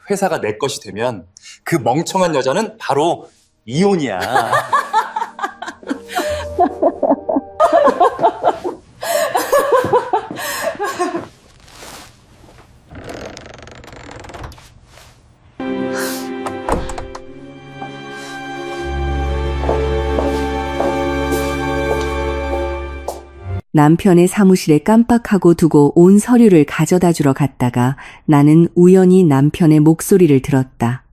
회사가 내 것이 되면 그 멍청한 여자는 바로 이혼이야. 남편의 사무실에 깜빡하고 두고 온 서류를 가져다 주러 갔다가 나는 우연히 남편의 목소리를 들었다.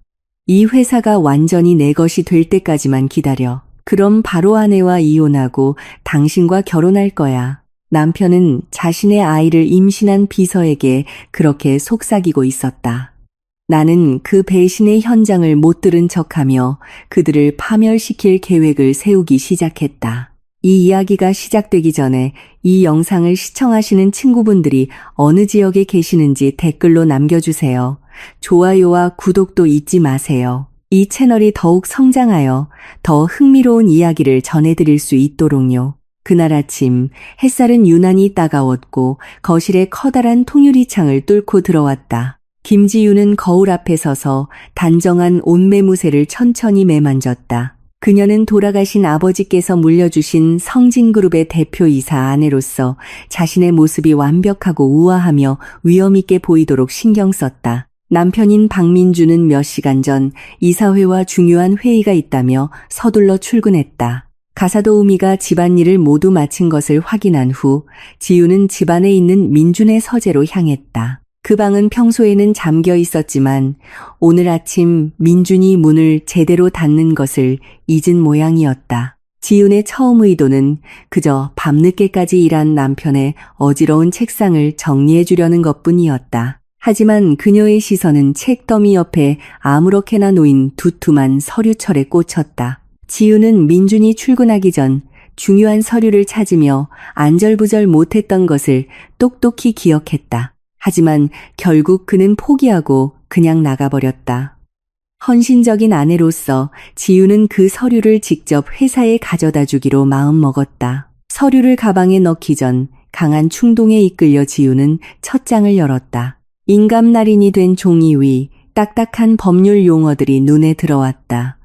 이 회사가 완전히 내 것이 될 때까지만 기다려. 그럼 바로 아내와 이혼하고 당신과 결혼할 거야. 남편은 자신의 아이를 임신한 비서에게 그렇게 속삭이고 있었다. 나는 그 배신의 현장을 못 들은 척하며 그들을 파멸시킬 계획을 세우기 시작했다. 이 이야기가 시작되기 전에 이 영상을 시청하시는 친구분들이 어느 지역에 계시는지 댓글로 남겨주세요. 좋아요와 구독도 잊지 마세요. 이 채널이 더욱 성장하여 더 흥미로운 이야기를 전해드릴 수 있도록요. 그날 아침 햇살은 유난히 따가웠고 거실에 커다란 통유리창을 뚫고 들어왔다. 김지유는 거울 앞에 서서 단정한 옷매무새를 천천히 매만졌다. 그녀는 돌아가신 아버지께서 물려주신 성진그룹의 대표이사 아내로서 자신의 모습이 완벽하고 우아하며 위엄있게 보이도록 신경 썼다. 남편인 박민주는 몇 시간 전 이사회와 중요한 회의가 있다며 서둘러 출근했다. 가사도우미가 집안일을 모두 마친 것을 확인한 후 지유는 집안에 있는 민준의 서재로 향했다. 그 방은 평소에는 잠겨 있었지만 오늘 아침 민준이 문을 제대로 닫는 것을 잊은 모양이었다. 지윤의 처음 의도는 그저 밤늦게까지 일한 남편의 어지러운 책상을 정리해 주려는 것뿐이었다. 하지만 그녀의 시선은 책더미 옆에 아무렇게나 놓인 두툼한 서류철에 꽂혔다. 지윤은 민준이 출근하기 전 중요한 서류를 찾으며 안절부절 못했던 것을 똑똑히 기억했다. 하지만 결국 그는 포기하고 그냥 나가버렸다. 헌신적인 아내로서 지유는 그 서류를 직접 회사에 가져다 주기로 마음먹었다. 서류를 가방에 넣기 전 강한 충동에 이끌려 지유는 첫 장을 열었다. 인감날인이 된 종이 위 딱딱한 법률 용어들이 눈에 들어왔다.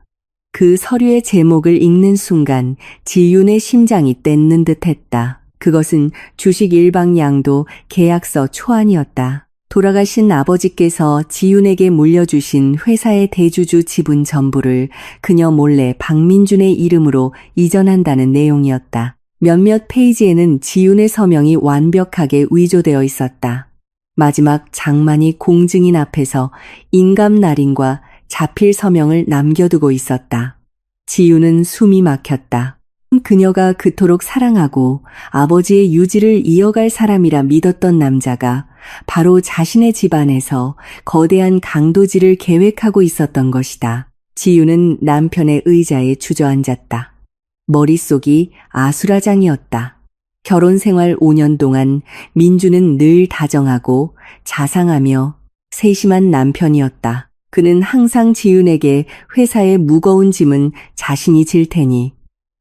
그 서류의 제목을 읽는 순간 지윤의 심장이 떼는 듯했다. 그것은 주식 일방 양도 계약서 초안이었다. 돌아가신 아버지께서 지윤에게 물려주신 회사의 대주주 지분 전부를 그녀 몰래 박민준의 이름으로 이전한다는 내용이었다. 몇몇 페이지에는 지윤의 서명이 완벽하게 위조되어 있었다. 마지막 장만이 공증인 앞에서 인감날인과 자필 서명을 남겨두고 있었다. 지윤은 숨이 막혔다. 그녀가 그토록 사랑하고 아버지의 유지를 이어갈 사람이라 믿었던 남자가 바로 자신의 집안에서 거대한 강도질을 계획하고 있었던 것이다. 지유는 남편의 의자에 주저앉았다. 머릿속이 아수라장이었다. 결혼 생활 5년 동안 민주는 늘 다정하고 자상하며 세심한 남편이었다. 그는 항상 지윤에게 회사의 무거운 짐은 자신이 질 테니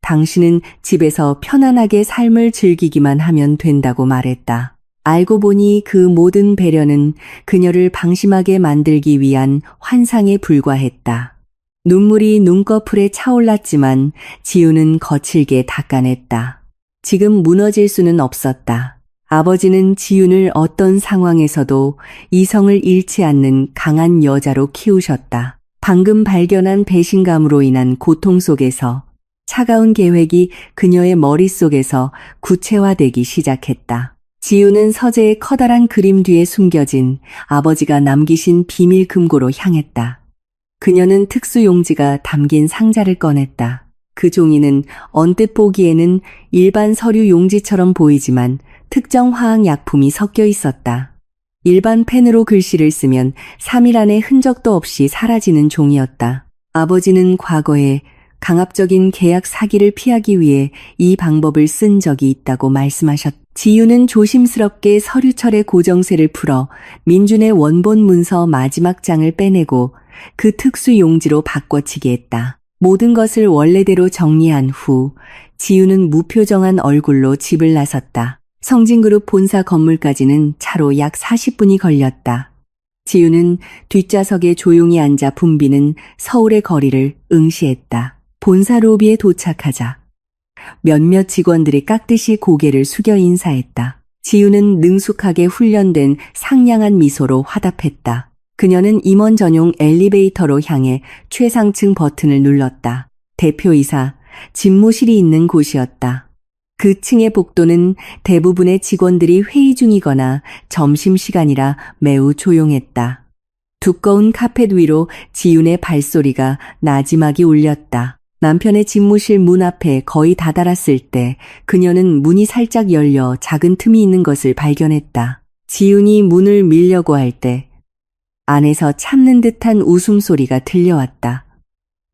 당신은 집에서 편안하게 삶을 즐기기만 하면 된다고 말했다. 알고 보니 그 모든 배려는 그녀를 방심하게 만들기 위한 환상에 불과했다. 눈물이 눈꺼풀에 차올랐지만 지우는 거칠게 닦아냈다. 지금 무너질 수는 없었다. 아버지는 지윤을 어떤 상황에서도 이성을 잃지 않는 강한 여자로 키우셨다. 방금 발견한 배신감으로 인한 고통 속에서 차가운 계획이 그녀의 머릿속에서 구체화되기 시작했다. 지윤은 서재의 커다란 그림 뒤에 숨겨진 아버지가 남기신 비밀 금고로 향했다. 그녀는 특수용지가 담긴 상자를 꺼냈다. 그 종이는 언뜻 보기에는 일반 서류 용지처럼 보이지만 특정 화학약품이 섞여 있었다. 일반 펜으로 글씨를 쓰면 3일 안에 흔적도 없이 사라지는 종이었다. 아버지는 과거에 강압적인 계약 사기를 피하기 위해 이 방법을 쓴 적이 있다고 말씀하셨다. 지유는 조심스럽게 서류철의 고정세를 풀어 민준의 원본 문서 마지막 장을 빼내고 그 특수 용지로 바꿔치기 했다. 모든 것을 원래대로 정리한 후 지유는 무표정한 얼굴로 집을 나섰다. 성진그룹 본사 건물까지는 차로 약 40분이 걸렸다. 지우는 뒷좌석에 조용히 앉아 붐비는 서울의 거리를 응시했다. 본사 로비에 도착하자 몇몇 직원들이 깍듯이 고개를 숙여 인사했다. 지우는 능숙하게 훈련된 상냥한 미소로 화답했다. 그녀는 임원 전용 엘리베이터로 향해 최상층 버튼을 눌렀다. 대표이사, 집무실이 있는 곳이었다. 그 층의 복도는 대부분의 직원들이 회의 중이거나 점심시간이라 매우 조용했다. 두꺼운 카펫 위로 지윤의 발소리가 나지막이 울렸다. 남편의 집무실 문 앞에 거의 다다랐을 때 그녀는 문이 살짝 열려 작은 틈이 있는 것을 발견했다. 지윤이 문을 밀려고 할 때 안에서 참는 듯한 웃음소리가 들려왔다.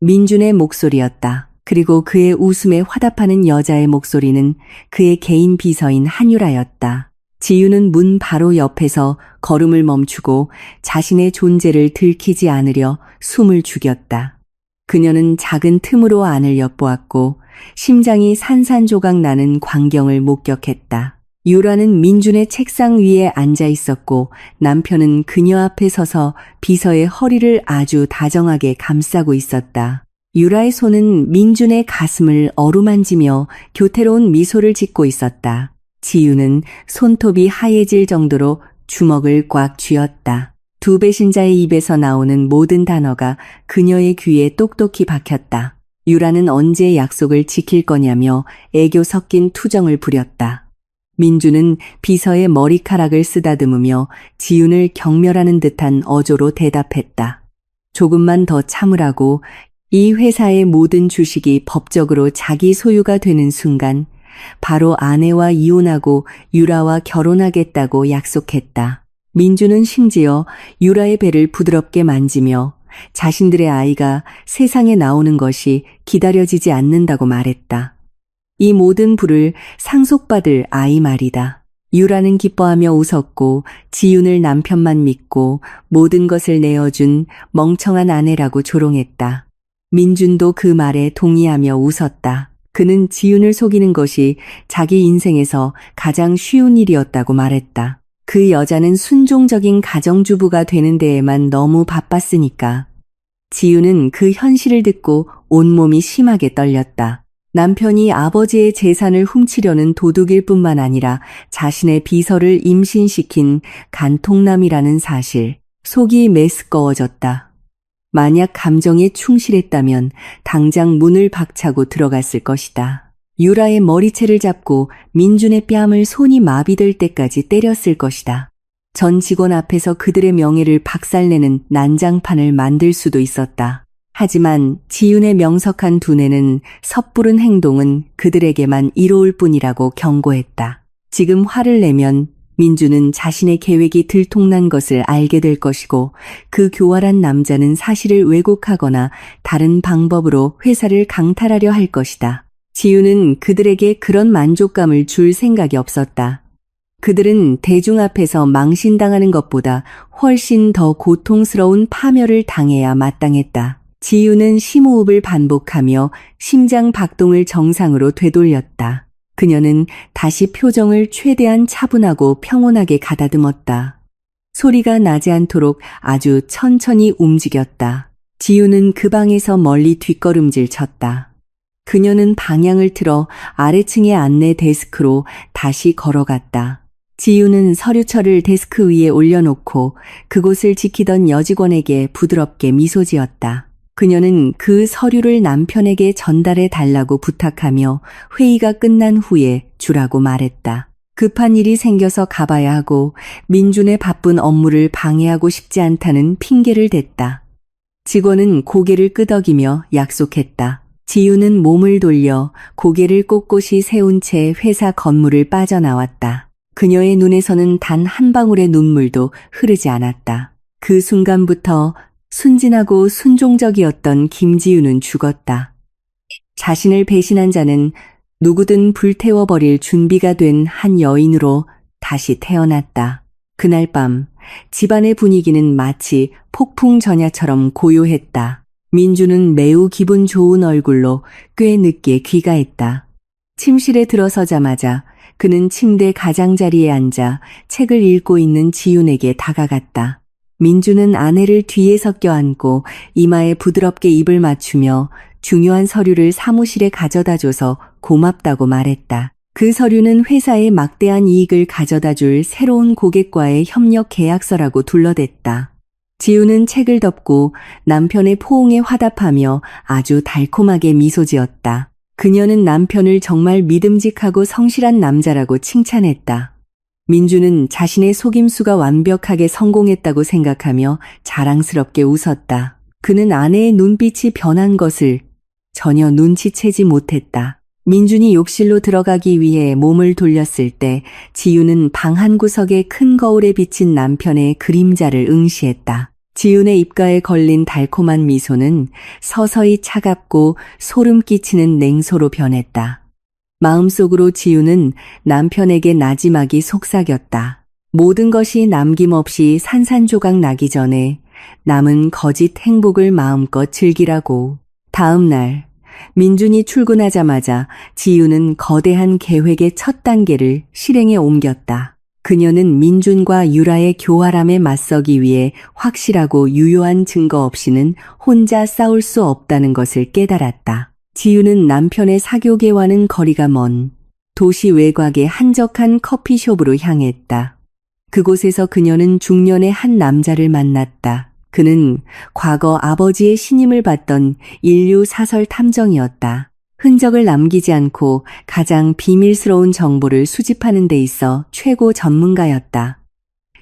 민준의 목소리였다. 그리고 그의 웃음에 화답하는 여자의 목소리는 그의 개인 비서인 한유라였다. 지윤은 문 바로 옆에서 걸음을 멈추고 자신의 존재를 들키지 않으려 숨을 죽였다. 그녀는 작은 틈으로 안을 엿보았고 심장이 산산조각 나는 광경을 목격했다. 유라는 민준의 책상 위에 앉아 있었고 남편은 그녀 앞에 서서 비서의 허리를 아주 다정하게 감싸고 있었다. 유라의 손은 민준의 가슴을 어루만지며 교태로운 미소를 짓고 있었다. 지유는 손톱이 하얘질 정도로 주먹을 꽉 쥐었다. 두 배신자의 입에서 나오는 모든 단어가 그녀의 귀에 똑똑히 박혔다. 유라는 언제 약속을 지킬 거냐며 애교 섞인 투정을 부렸다. 민주는 비서의 머리카락을 쓰다듬으며 지윤을 경멸하는 듯한 어조로 대답했다. 조금만 더 참으라고. 이 회사의 모든 주식이 법적으로 자기 소유가 되는 순간 바로 아내와 이혼하고 유라와 결혼하겠다고 약속했다. 민주는 심지어 유라의 배를 부드럽게 만지며 자신들의 아이가 세상에 나오는 것이 기다려지지 않는다고 말했다. 이 모든 부를 상속받을 아이 말이다. 유라는 기뻐하며 웃었고 지윤을 남편만 믿고 모든 것을 내어준 멍청한 아내라고 조롱했다. 민준도 그 말에 동의하며 웃었다. 그는 지윤을 속이는 것이 자기 인생에서 가장 쉬운 일이었다고 말했다. 그 여자는 순종적인 가정주부가 되는 데에만 너무 바빴으니까. 지윤은 그 현실을 듣고 온몸이 심하게 떨렸다. 남편이 아버지의 재산을 훔치려는 도둑일 뿐만 아니라 자신의 비서를 임신시킨 간통남이라는 사실. 속이 메스꺼워졌다. 만약 감정에 충실했다면 당장 문을 박차고 들어갔을 것이다. 유라의 머리채를 잡고 민준의 뺨을 손이 마비될 때까지 때렸을 것이다. 전 직원 앞에서 그들의 명예를 박살내는 난장판을 만들 수도 있었다. 하지만 지윤의 명석한 두뇌는 섣부른 행동은 그들에게만 이로울 뿐이라고 경고했다. 지금 화를 내면 민주는 자신의 계획이 들통난 것을 알게 될 것이고 그 교활한 남자는 사실을 왜곡하거나 다른 방법으로 회사를 강탈하려 할 것이다. 지윤은 그들에게 그런 만족감을 줄 생각이 없었다. 그들은 대중 앞에서 망신당하는 것보다 훨씬 더 고통스러운 파멸을 당해야 마땅했다. 지윤은 심호흡을 반복하며 심장 박동을 정상으로 되돌렸다. 그녀는 다시 표정을 최대한 차분하고 평온하게 가다듬었다. 소리가 나지 않도록 아주 천천히 움직였다. 지윤은 그 방에서 멀리 뒷걸음질 쳤다. 그녀는 방향을 틀어 아래층의 안내 데스크로 다시 걸어갔다. 지윤은 서류철을 데스크 위에 올려놓고 그곳을 지키던 여직원에게 부드럽게 미소 지었다. 그녀는 그 서류를 남편에게 전달해 달라고 부탁하며 회의가 끝난 후에 주라고 말했다. 급한 일이 생겨서 가봐야 하고 민준의 바쁜 업무를 방해하고 싶지 않다는 핑계를 댔다. 직원은 고개를 끄덕이며 약속했다. 지윤은 몸을 돌려 고개를 꼿꼿이 세운 채 회사 건물을 빠져나왔다. 그녀의 눈에서는 단 한 방울의 눈물도 흐르지 않았다. 그 순간부터 순진하고 순종적이었던 김지윤은 죽었다. 자신을 배신한 자는 누구든 불태워버릴 준비가 된 한 여인으로 다시 태어났다. 그날 밤 집안의 분위기는 마치 폭풍 전야처럼 고요했다. 민주는 매우 기분 좋은 얼굴로 꽤 늦게 귀가했다. 침실에 들어서자마자 그는 침대 가장자리에 앉아 책을 읽고 있는 지윤에게 다가갔다. 민주는 아내를 뒤에서 껴안고 이마에 부드럽게 입을 맞추며 중요한 서류를 사무실에 가져다줘서 고맙다고 말했다. 그 서류는 회사에 막대한 이익을 가져다줄 새로운 고객과의 협력 계약서라고 둘러댔다. 지우는 책을 덮고 남편의 포옹에 화답하며 아주 달콤하게 미소 지었다. 그녀는 남편을 정말 믿음직하고 성실한 남자라고 칭찬했다. 민주는 자신의 속임수가 완벽하게 성공했다고 생각하며 자랑스럽게 웃었다. 그는 아내의 눈빛이 변한 것을 전혀 눈치채지 못했다. 민준이 욕실로 들어가기 위해 몸을 돌렸을 때 지윤은 방 한 구석에 큰 거울에 비친 남편의 그림자를 응시했다. 지윤의 입가에 걸린 달콤한 미소는 서서히 차갑고 소름 끼치는 냉소로 변했다. 마음속으로 지윤은 남편에게 나지막이 속삭였다. 모든 것이 남김없이 산산조각 나기 전에 남은 거짓 행복을 마음껏 즐기라고. 다음 날 민준이 출근하자마자 지윤은 거대한 계획의 첫 단계를 실행에 옮겼다. 그녀는 민준과 유라의 교활함에 맞서기 위해 확실하고 유효한 증거 없이는 혼자 싸울 수 없다는 것을 깨달았다. 지윤은 남편의 사교계와는 거리가 먼 도시 외곽의 한적한 커피숍으로 향했다. 그곳에서 그녀는 중년의 한 남자를 만났다. 그는 과거 아버지의 신임을 받던 인류 사설 탐정이었다. 흔적을 남기지 않고 가장 비밀스러운 정보를 수집하는 데 있어 최고 전문가였다.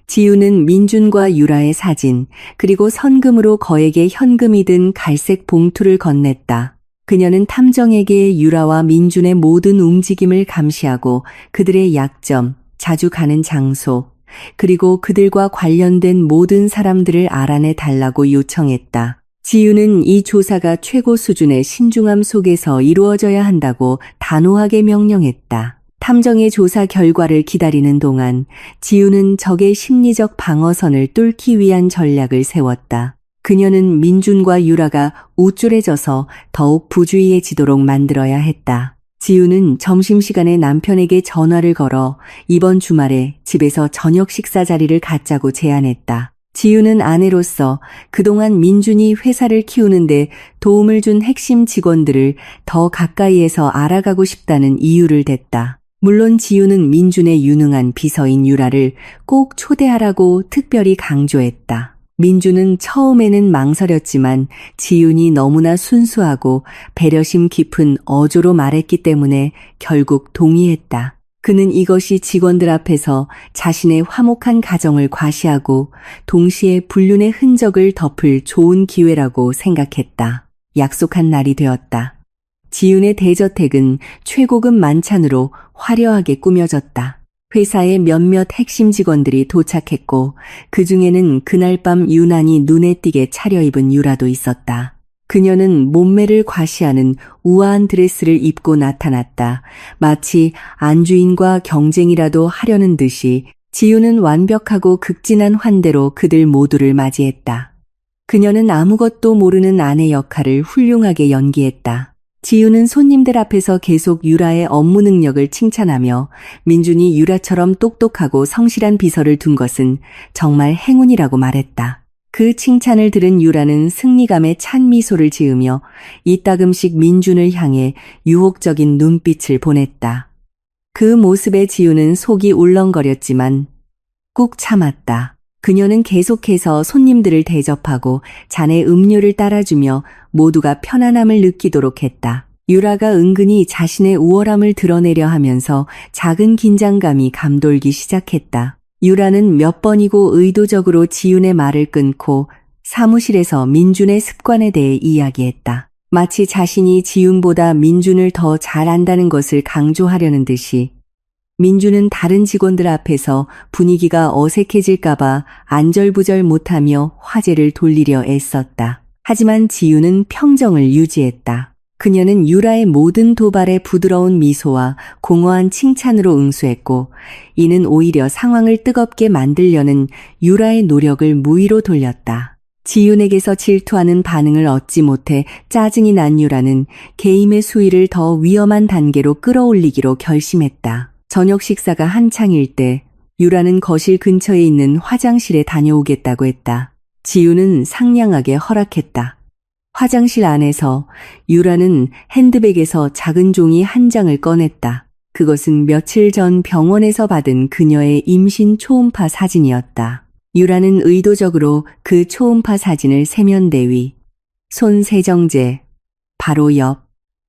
지우는 민준과 유라의 사진, 그리고 선금으로 거액의 현금이 든 갈색 봉투를 건넸다. 그녀는 탐정에게 유라와 민준의 모든 움직임을 감시하고 그들의 약점, 자주 가는 장소, 그리고 그들과 관련된 모든 사람들을 알아내 달라고 요청했다. 지유는 이 조사가 최고 수준의 신중함 속에서 이루어져야 한다고 단호하게 명령했다. 탐정의 조사 결과를 기다리는 동안 지유는 적의 심리적 방어선을 뚫기 위한 전략을 세웠다. 그녀는 민준과 유라가 우쭐해져서 더욱 부주의해지도록 만들어야 했다. 지유는 점심시간에 남편에게 전화를 걸어 이번 주말에 집에서 저녁 식사 자리를 갖자고 제안했다. 지유는 아내로서 그동안 민준이 회사를 키우는데 도움을 준 핵심 직원들을 더 가까이에서 알아가고 싶다는 이유를 댔다. 물론 지유는 민준의 유능한 비서인 유라를 꼭 초대하라고 특별히 강조했다. 민준은 처음에는 망설였지만 지윤이 너무나 순수하고 배려심 깊은 어조로 말했기 때문에 결국 동의했다. 그는 이것이 직원들 앞에서 자신의 화목한 가정을 과시하고 동시에 불륜의 흔적을 덮을 좋은 기회라고 생각했다. 약속한 날이 되었다. 지윤의 대저택은 최고급 만찬으로 화려하게 꾸며졌다. 회사의 몇몇 핵심 직원들이 도착했고 그 중에는 그날 밤 유난히 눈에 띄게 차려입은 유라도 있었다. 그녀는 몸매를 과시하는 우아한 드레스를 입고 나타났다. 마치 안주인과 경쟁이라도 하려는 듯이 지유는 완벽하고 극진한 환대로 그들 모두를 맞이했다. 그녀는 아무것도 모르는 아내 역할을 훌륭하게 연기했다. 지유는 손님들 앞에서 계속 유라의 업무 능력을 칭찬하며 민준이 유라처럼 똑똑하고 성실한 비서를 둔 것은 정말 행운이라고 말했다. 그 칭찬을 들은 유라는 승리감에 찬 미소를 지으며 이따금씩 민준을 향해 유혹적인 눈빛을 보냈다. 그 모습에 지우는 속이 울렁거렸지만 꾹 참았다. 그녀는 계속해서 손님들을 대접하고 잔에 음료를 따라주며 모두가 편안함을 느끼도록 했다. 유라가 은근히 자신의 우월함을 드러내려 하면서 작은 긴장감이 감돌기 시작했다. 유라는 몇 번이고 의도적으로 지윤의 말을 끊고 사무실에서 민준의 습관에 대해 이야기했다. 마치 자신이 지윤보다 민준을 더 잘 안다는 것을 강조하려는 듯이. 민준은 다른 직원들 앞에서 분위기가 어색해질까봐 안절부절 못하며 화제를 돌리려 애썼다. 하지만 지윤은 평정을 유지했다. 그녀는 유라의 모든 도발에 부드러운 미소와 공허한 칭찬으로 응수했고 이는 오히려 상황을 뜨겁게 만들려는 유라의 노력을 무의로 돌렸다. 지윤에게서 질투하는 반응을 얻지 못해 짜증이 난 유라는 개임의 수위를 더 위험한 단계로 끌어올리기로 결심했다. 저녁 식사가 한창일 때 유라는 거실 근처에 있는 화장실에 다녀오겠다고 했다. 지우는 상냥하게 허락했다. 화장실 안에서 유라는 핸드백에서 작은 종이 한 장을 꺼냈다. 그것은 며칠 전 병원에서 받은 그녀의 임신 초음파 사진이었다. 유라는 의도적으로 그 초음파 사진을 세면대 위, 손 세정제, 바로 옆,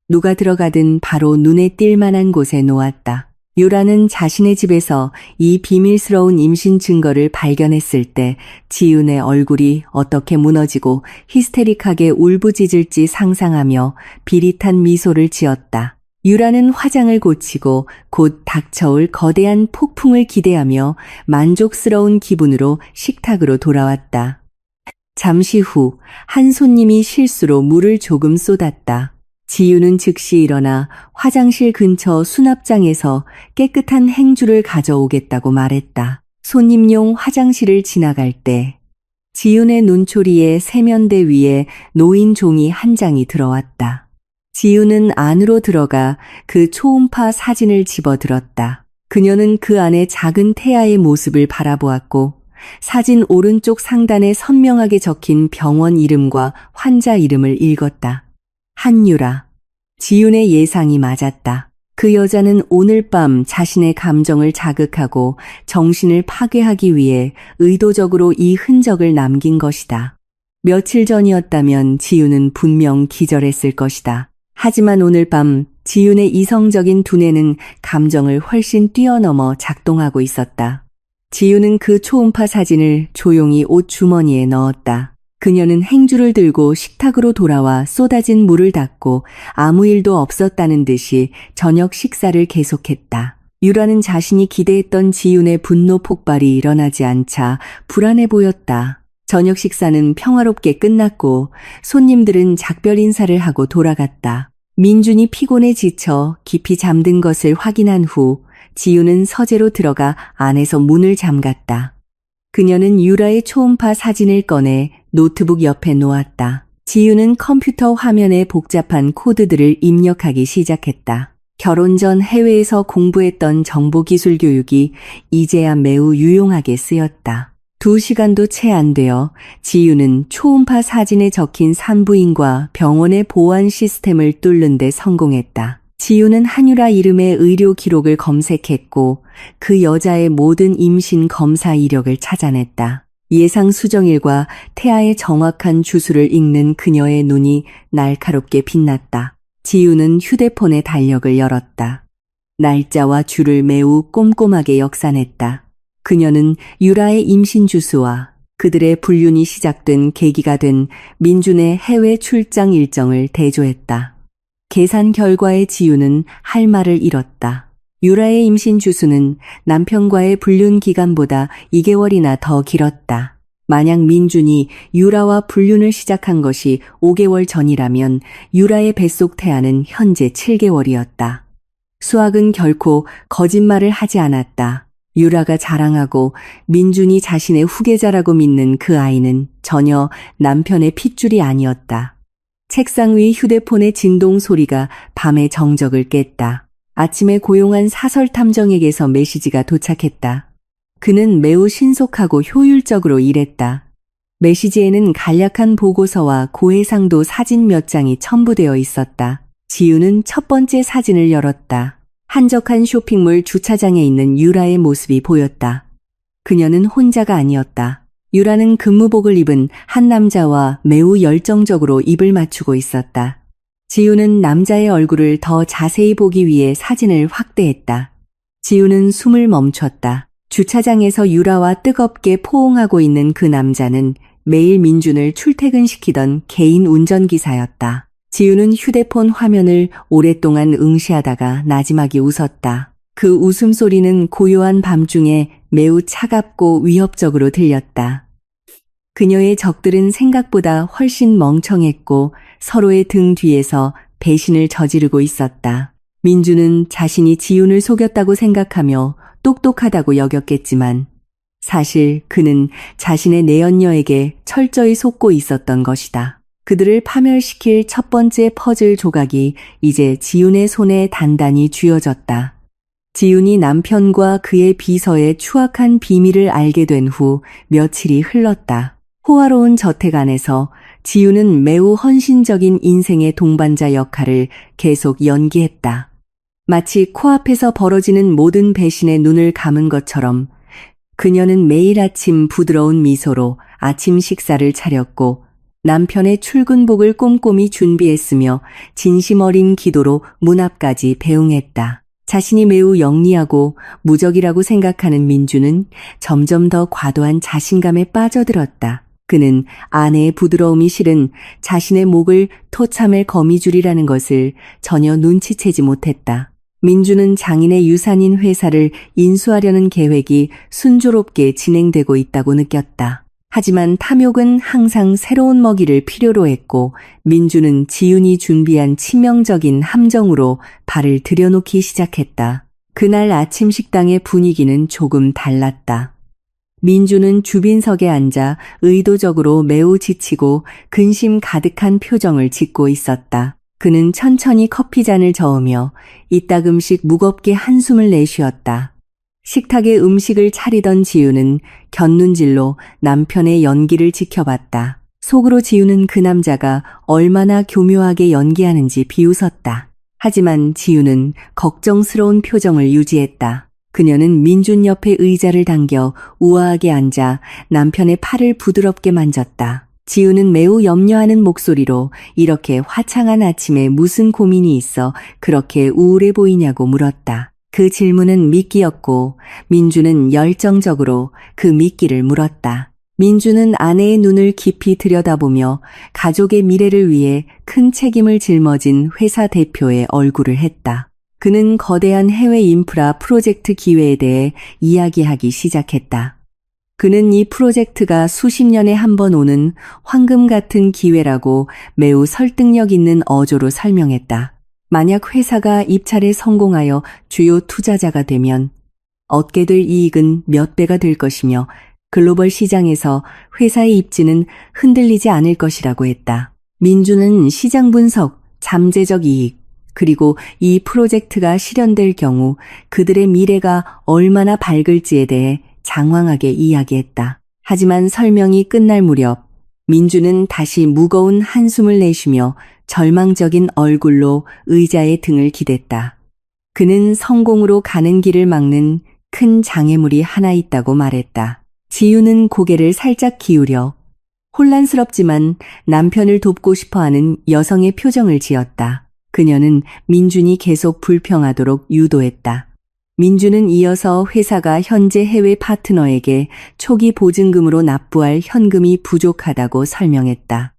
누가 들어가든 바로 눈에 띌 만한 곳에 놓았다. 유라는 자신의 집에서 이 비밀스러운 임신 증거를 발견했을 때 지윤의 얼굴이 어떻게 무너지고 히스테릭하게 울부짖을지 상상하며 비릿한 미소를 지었다. 유라는 화장을 고치고 곧 닥쳐올 거대한 폭풍을 기대하며 만족스러운 기분으로 식탁으로 돌아왔다. 잠시 후 한 손님이 실수로 물을 조금 쏟았다. 지유는 즉시 일어나 화장실 근처 수납장에서 깨끗한 행주를 가져오겠다고 말했다. 손님용 화장실을 지나갈 때 지윤의 눈초리에 세면대 위에 놓인 종이 한 장이 들어왔다. 지윤은 안으로 들어가 그 초음파 사진을 집어들었다. 그녀는 그 안에 작은 태아의 모습을 바라보았고 사진 오른쪽 상단에 선명하게 적힌 병원 이름과 환자 이름을 읽었다. 한유라. 지윤의 예상이 맞았다. 그 여자는 오늘 밤 자신의 감정을 자극하고 정신을 파괴하기 위해 의도적으로 이 흔적을 남긴 것이다. 며칠 전이었다면 지윤은 분명 기절했을 것이다. 하지만 오늘 밤 지윤의 이성적인 두뇌는 감정을 훨씬 뛰어넘어 작동하고 있었다. 지윤은 그 초음파 사진을 조용히 옷 주머니에 넣었다. 그녀는 행주를 들고 식탁으로 돌아와 쏟아진 물을 닦고 아무 일도 없었다는 듯이 저녁 식사를 계속했다. 유라는 자신이 기대했던 지윤의 분노 폭발이 일어나지 않자 불안해 보였다. 저녁 식사는 평화롭게 끝났고 손님들은 작별 인사를 하고 돌아갔다. 민준이 피곤에 지쳐 깊이 잠든 것을 확인한 후 지윤은 서재로 들어가 안에서 문을 잠갔다. 그녀는 유라의 초음파 사진을 꺼내 노트북 옆에 놓았다. 지윤은 컴퓨터 화면에 복잡한 코드들을 입력하기 시작했다. 결혼 전 해외에서 공부했던 정보기술 교육이 이제야 매우 유용하게 쓰였다. 2시간도 채 안 되어 지윤은 초음파 사진에 적힌 산부인과 병원의 보안 시스템을 뚫는 데 성공했다. 지윤은 한유라 이름의 의료 기록을 검색했고 그 여자의 모든 임신 검사 이력을 찾아냈다. 예상 수정일과 태아의 정확한 주수를 읽는 그녀의 눈이 날카롭게 빛났다. 지윤은 휴대폰의 달력을 열었다. 날짜와 주를 매우 꼼꼼하게 역산했다. 그녀는 유라의 임신 주수와 그들의 불륜이 시작된 계기가 된 민준의 해외 출장 일정을 대조했다. 계산 결과에 지윤은 할 말을 잃었다. 유라의 임신 주수는 남편과의 불륜 기간보다 2개월이나 더 길었다. 만약 민준이 유라와 불륜을 시작한 것이 5개월 전이라면 유라의 뱃속 태아는 현재 7개월이었다. 수학은 결코 거짓말을 하지 않았다. 유라가 자랑하고 민준이 자신의 후계자라고 믿는 그 아이는 전혀 남편의 핏줄이 아니었다. 책상 위 휴대폰의 진동 소리가 밤의 정적을 깼다. 아침에 고용한 사설 탐정에게서 메시지가 도착했다. 그는 매우 신속하고 효율적으로 일했다. 메시지에는 간략한 보고서와 고해상도 사진 몇 장이 첨부되어 있었다. 지윤은 첫 번째 사진을 열었다. 한적한 쇼핑몰 주차장에 있는 유라의 모습이 보였다. 그녀는 혼자가 아니었다. 유라는 근무복을 입은 한 남자와 매우 열정적으로 입을 맞추고 있었다. 지윤은 남자의 얼굴을 더 자세히 보기 위해 사진을 확대했다. 지윤은 숨을 멈췄다. 주차장에서 유라와 뜨겁게 포옹하고 있는 그 남자는 매일 민준을 출퇴근시키던 개인 운전기사였다. 지윤은 휴대폰 화면을 오랫동안 응시하다가 나지막이 웃었다. 그 웃음소리는 고요한 밤중에 매우 차갑고 위협적으로 들렸다. 그녀의 적들은 생각보다 훨씬 멍청했고 서로의 등 뒤에서 배신을 저지르고 있었다. 민주는 자신이 지윤을 속였다고 생각하며 똑똑하다고 여겼겠지만 사실 그는 자신의 내연녀에게 철저히 속고 있었던 것이다. 그들을 파멸시킬 첫 번째 퍼즐 조각이 이제 지윤의 손에 단단히 쥐어졌다. 지윤이 남편과 그의 비서의 추악한 비밀을 알게 된 후 며칠이 흘렀다. 호화로운 저택 안에서 지윤은 매우 헌신적인 인생의 동반자 역할을 계속 연기했다. 마치 코앞에서 벌어지는 모든 배신에 눈을 감은 것처럼 그녀는 매일 아침 부드러운 미소로 아침 식사를 차렸고 남편의 출근복을 꼼꼼히 준비했으며 진심 어린 기도로 문 앞까지 배웅했다. 자신이 매우 영리하고 무적이라고 생각하는 민주는 점점 더 과도한 자신감에 빠져들었다. 그는 아내의 부드러움이 실은 자신의 목을 토참의 거미줄이라는 것을 전혀 눈치채지 못했다. 민주는 장인의 유산인 회사를 인수하려는 계획이 순조롭게 진행되고 있다고 느꼈다. 하지만 탐욕은 항상 새로운 먹이를 필요로 했고 민주는 지윤이 준비한 치명적인 함정으로 발을 들여놓기 시작했다. 그날 아침 식당의 분위기는 조금 달랐다. 민주는 주빈석에 앉아 의도적으로 매우 지치고 근심 가득한 표정을 짓고 있었다. 그는 천천히 커피잔을 저으며 이따금씩 무겁게 한숨을 내쉬었다. 식탁에 음식을 차리던 지윤은 곁눈질로 남편의 연기를 지켜봤다. 속으로 지윤은 그 남자가 얼마나 교묘하게 연기하는지 비웃었다. 하지만 지윤은 걱정스러운 표정을 유지했다. 그녀는 민준 옆에 의자를 당겨 우아하게 앉아 남편의 팔을 부드럽게 만졌다. 지윤은 매우 염려하는 목소리로 이렇게 화창한 아침에 무슨 고민이 있어 그렇게 우울해 보이냐고 물었다. 그 질문은 미끼였고 민주는 열정적으로 그 미끼를 물었다. 민주는 아내의 눈을 깊이 들여다보며 가족의 미래를 위해 큰 책임을 짊어진 회사 대표의 얼굴을 했다. 그는 거대한 해외 인프라 프로젝트 기회에 대해 이야기하기 시작했다. 그는 이 프로젝트가 수십 년에 한 번 오는 황금 같은 기회라고 매우 설득력 있는 어조로 설명했다. 만약 회사가 입찰에 성공하여 주요 투자자가 되면 얻게 될 이익은 몇 배가 될 것이며 글로벌 시장에서 회사의 입지는 흔들리지 않을 것이라고 했다. 민주는 시장 분석, 잠재적 이익, 그리고 이 프로젝트가 실현될 경우 그들의 미래가 얼마나 밝을지에 대해 장황하게 이야기했다. 하지만 설명이 끝날 무렵 민주는 다시 무거운 한숨을 내쉬며 절망적인 얼굴로 의자의 등을 기댔다. 그는 성공으로 가는 길을 막는 큰 장애물이 하나 있다고 말했다. 지윤은 고개를 살짝 기울여 혼란스럽지만 남편을 돕고 싶어하는 여성의 표정을 지었다. 그녀는 민준이 계속 불평하도록 유도했다. 민주는 이어서 회사가 현재 해외 파트너에게 초기 보증금으로 납부할 현금이 부족하다고 설명했다.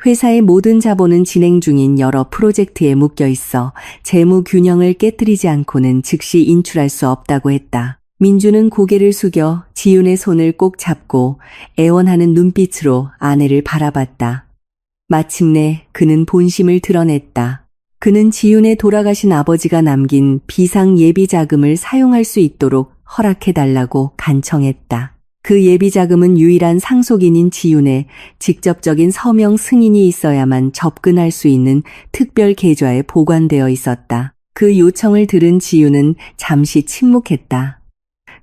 회사의 모든 자본은 진행 중인 여러 프로젝트에 묶여 있어 재무 균형을 깨뜨리지 않고는 즉시 인출할 수 없다고 했다. 민주는 고개를 숙여 지윤의 손을 꼭 잡고 애원하는 눈빛으로 아내를 바라봤다. 마침내 그는 본심을 드러냈다. 그는 지윤의 돌아가신 아버지가 남긴 비상 예비 자금을 사용할 수 있도록 허락해달라고 간청했다. 그 예비 자금은 유일한 상속인인 지윤의 직접적인 서명 승인이 있어야만 접근할 수 있는 특별 계좌에 보관되어 있었다. 그 요청을 들은 지윤은 잠시 침묵했다.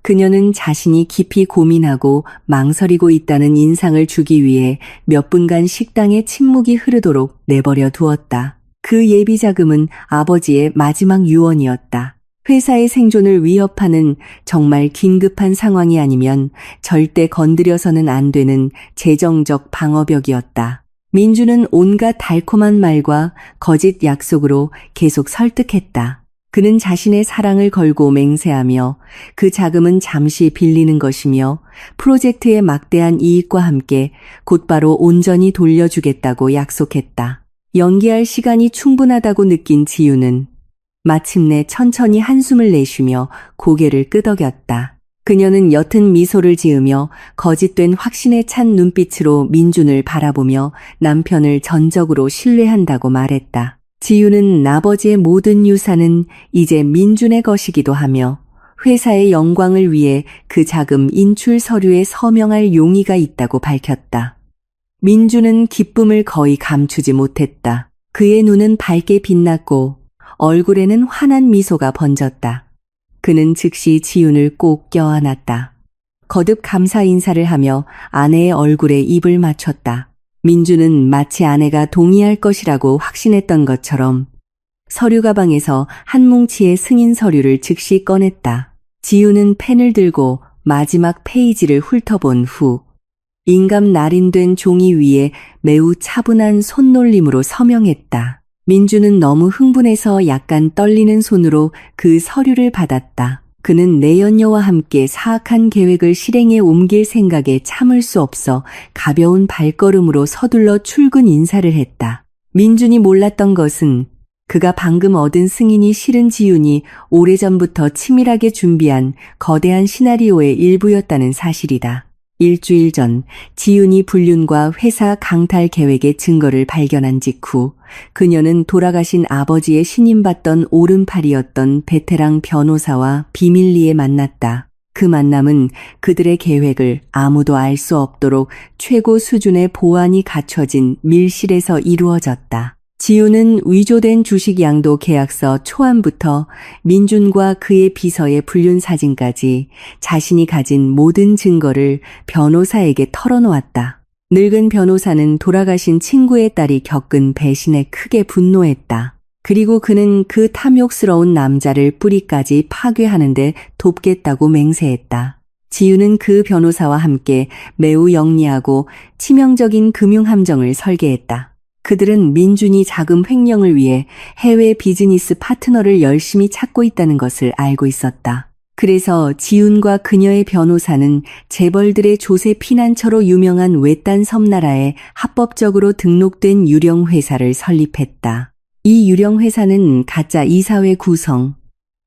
그녀는 자신이 깊이 고민하고 망설이고 있다는 인상을 주기 위해 몇 분간 식당에 침묵이 흐르도록 내버려 두었다. 그 예비 자금은 아버지의 마지막 유언이었다. 회사의 생존을 위협하는 정말 긴급한 상황이 아니면 절대 건드려서는 안 되는 재정적 방어벽이었다. 민주는 온갖 달콤한 말과 거짓 약속으로 계속 설득했다. 그는 자신의 사랑을 걸고 맹세하며 그 자금은 잠시 빌리는 것이며 프로젝트의 막대한 이익과 함께 곧바로 온전히 돌려주겠다고 약속했다. 연기할 시간이 충분하다고 느낀 지윤은 마침내 천천히 한숨을 내쉬며 고개를 끄덕였다. 그녀는 옅은 미소를 지으며 거짓된 확신에 찬 눈빛으로 민준을 바라보며 남편을 전적으로 신뢰한다고 말했다. 지윤은 아버지의 모든 유산은 이제 민준의 것이기도 하며 회사의 영광을 위해 그 자금 인출 서류에 서명할 용의가 있다고 밝혔다. 민주는 기쁨을 거의 감추지 못했다. 그의 눈은 밝게 빛났고 얼굴에는 환한 미소가 번졌다. 그는 즉시 지윤을 꼭 껴안았다. 거듭 감사 인사를 하며 아내의 얼굴에 입을 맞췄다. 민주는 마치 아내가 동의할 것이라고 확신했던 것처럼 서류 가방에서 한 뭉치의 승인 서류를 즉시 꺼냈다. 지윤은 펜을 들고 마지막 페이지를 훑어본 후 인감 날인된 종이 위에 매우 차분한 손놀림으로 서명했다. 민주는 너무 흥분해서 약간 떨리는 손으로 그 서류를 받았다. 그는 내연녀와 함께 사악한 계획을 실행에 옮길 생각에 참을 수 없어 가벼운 발걸음으로 서둘러 출근 인사를 했다. 민준이 몰랐던 것은 그가 방금 얻은 승인이 싫은 지윤이 오래전부터 치밀하게 준비한 거대한 시나리오의 일부였다는 사실이다. 일주일 전 지윤이 불륜과 회사 강탈 계획의 증거를 발견한 직후 그녀는 돌아가신 아버지의 신임받던 오른팔이었던 베테랑 변호사와 비밀리에 만났다. 그 만남은 그들의 계획을 아무도 알 수 없도록 최고 수준의 보안이 갖춰진 밀실에서 이루어졌다. 지윤은 위조된 주식 양도 계약서 초안부터 민준과 그의 비서의 불륜 사진까지 자신이 가진 모든 증거를 변호사에게 털어놓았다. 늙은 변호사는 돌아가신 친구의 딸이 겪은 배신에 크게 분노했다. 그리고 그는 그 탐욕스러운 남자를 뿌리까지 파괴하는데 돕겠다고 맹세했다. 지윤은 그 변호사와 함께 매우 영리하고 치명적인 금융함정을 설계했다. 그들은 민준이 자금 횡령을 위해 해외 비즈니스 파트너를 열심히 찾고 있다는 것을 알고 있었다. 그래서 지윤과 그녀의 변호사는 재벌들의 조세 피난처로 유명한 외딴 섬나라에 합법적으로 등록된 유령 회사를 설립했다. 이 유령 회사는 가짜 이사회 구성,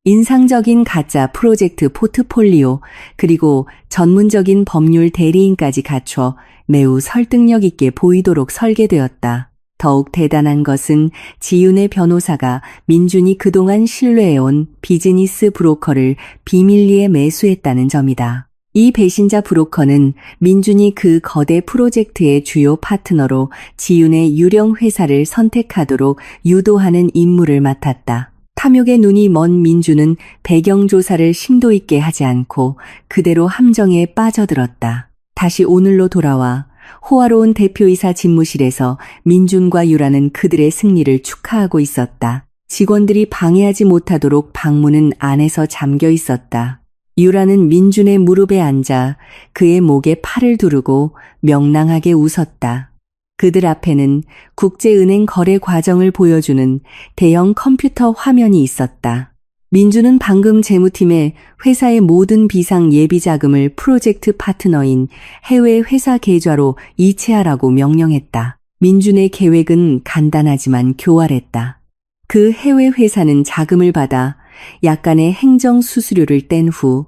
인상적인 가짜 프로젝트 포트폴리오, 그리고 전문적인 법률 대리인까지 갖춰 매우 설득력 있게 보이도록 설계되었다. 더욱 대단한 것은 지윤의 변호사가 민준이 그동안 신뢰해온 비즈니스 브로커를 비밀리에 매수했다는 점이다. 이 배신자 브로커는 민준이 그 거대 프로젝트의 주요 파트너로 지윤의 유령 회사를 선택하도록 유도하는 임무를 맡았다. 탐욕의 눈이 먼 민준은 배경조사를 심도 있게 하지 않고 그대로 함정에 빠져들었다. 다시 오늘로 돌아와 호화로운 대표이사 집무실에서 민준과 유라는 그들의 승리를 축하하고 있었다. 직원들이 방해하지 못하도록 방문은 안에서 잠겨 있었다. 유라는 민준의 무릎에 앉아 그의 목에 팔을 두르고 명랑하게 웃었다. 그들 앞에는 국제은행 거래 과정을 보여주는 대형 컴퓨터 화면이 있었다. 민준은 방금 재무팀에 회사의 모든 비상 예비 자금을 프로젝트 파트너인 해외 회사 계좌로 이체하라고 명령했다. 민준의 계획은 간단하지만 교활했다. 그 해외 회사는 자금을 받아 약간의 행정 수수료를 뗀 후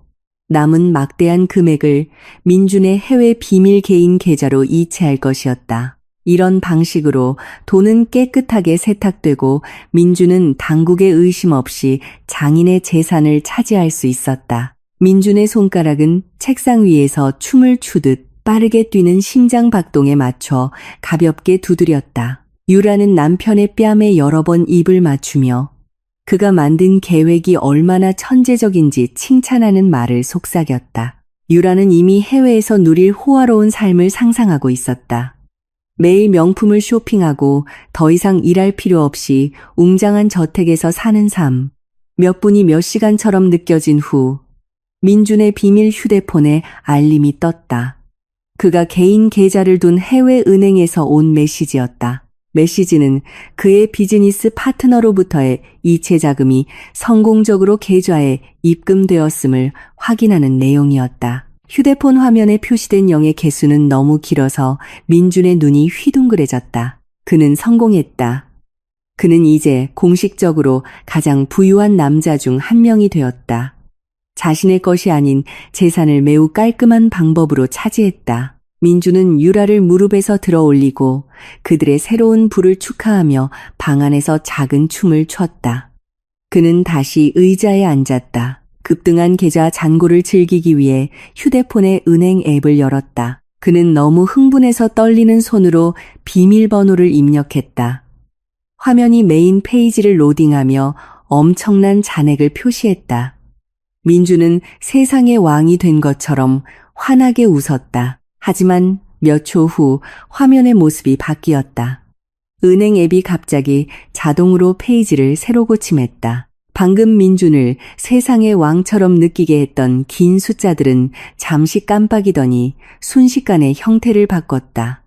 남은 막대한 금액을 민준의 해외 비밀 개인 계좌로 이체할 것이었다. 이런 방식으로 돈은 깨끗하게 세탁되고 민준은 당국의 의심 없이 장인의 재산을 차지할 수 있었다. 민준의 손가락은 책상 위에서 춤을 추듯 빠르게 뛰는 심장 박동에 맞춰 가볍게 두드렸다. 유라는 남편의 뺨에 여러 번 입을 맞추며 그가 만든 계획이 얼마나 천재적인지 칭찬하는 말을 속삭였다. 유라는 이미 해외에서 누릴 호화로운 삶을 상상하고 있었다. 매일 명품을 쇼핑하고 더 이상 일할 필요 없이 웅장한 저택에서 사는 삶. 몇 분이 몇 시간처럼 느껴진 후 민준의 비밀 휴대폰에 알림이 떴다. 그가 개인 계좌를 둔 해외 은행에서 온 메시지였다. 메시지는 그의 비즈니스 파트너로부터의 이체 자금이 성공적으로 계좌에 입금되었음을 확인하는 내용이었다. 휴대폰 화면에 표시된 0의 개수는 너무 길어서 민준의 눈이 휘둥그레졌다. 그는 성공했다. 그는 이제 공식적으로 가장 부유한 남자 중 한 명이 되었다. 자신의 것이 아닌 재산을 매우 깔끔한 방법으로 차지했다. 민준은 유라를 무릎에서 들어 올리고 그들의 새로운 부를 축하하며 방 안에서 작은 춤을 췄다. 그는 다시 의자에 앉았다. 급등한 계좌 잔고를 즐기기 위해 휴대폰의 은행 앱을 열었다. 그는 너무 흥분해서 떨리는 손으로 비밀번호를 입력했다. 화면이 메인 페이지를 로딩하며 엄청난 잔액을 표시했다. 민주는 세상의 왕이 된 것처럼 환하게 웃었다. 하지만 몇 초 후 화면의 모습이 바뀌었다. 은행 앱이 갑자기 자동으로 페이지를 새로 고침했다. 방금 민준을 세상의 왕처럼 느끼게 했던 긴 숫자들은 잠시 깜빡이더니 순식간에 형태를 바꿨다.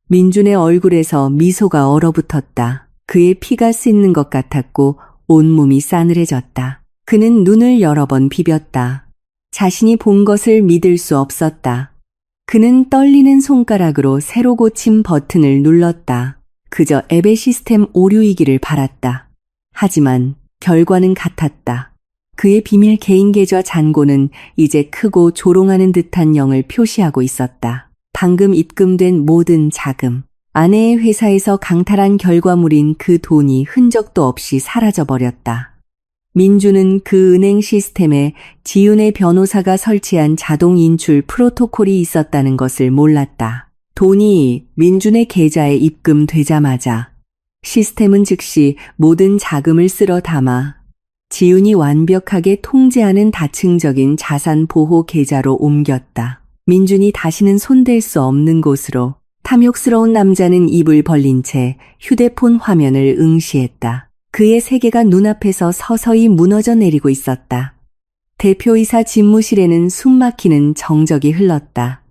민준의 얼굴에서 미소가 얼어붙었다. 그의 피가 씻는 것 같았고 온몸이 싸늘해졌다. 그는 눈을 여러 번 비볐다. 자신이 본 것을 믿을 수 없었다. 그는 떨리는 손가락으로 새로 고친 버튼을 눌렀다. 그저 앱의 시스템 오류이기를 바랐다. 하지만 결과는 같았다. 그의 비밀 개인 계좌 잔고는 이제 크고 조롱하는 듯한 0을 표시하고 있었다. 방금 입금된 모든 자금, 아내의 회사에서 강탈한 결과물인 그 돈이 흔적도 없이 사라져버렸다. 민주는 그 은행 시스템에 지윤의 변호사가 설치한 자동 인출 프로토콜이 있었다는 것을 몰랐다. 돈이 민준의 계좌에 입금되자마자 시스템은 즉시 모든 자금을 쓸어 담아 지윤이 완벽하게 통제하는 다층적인 자산 보호 계좌로 옮겼다. 민준이 다시는 손댈 수 없는 곳으로. 탐욕스러운 남자는 입을 벌린 채 휴대폰 화면을 응시했다. 그의 세계가 눈앞에서 서서히 무너져 내리고 있었다. 대표이사 집무실에는 숨막히는 정적이 흘렀다.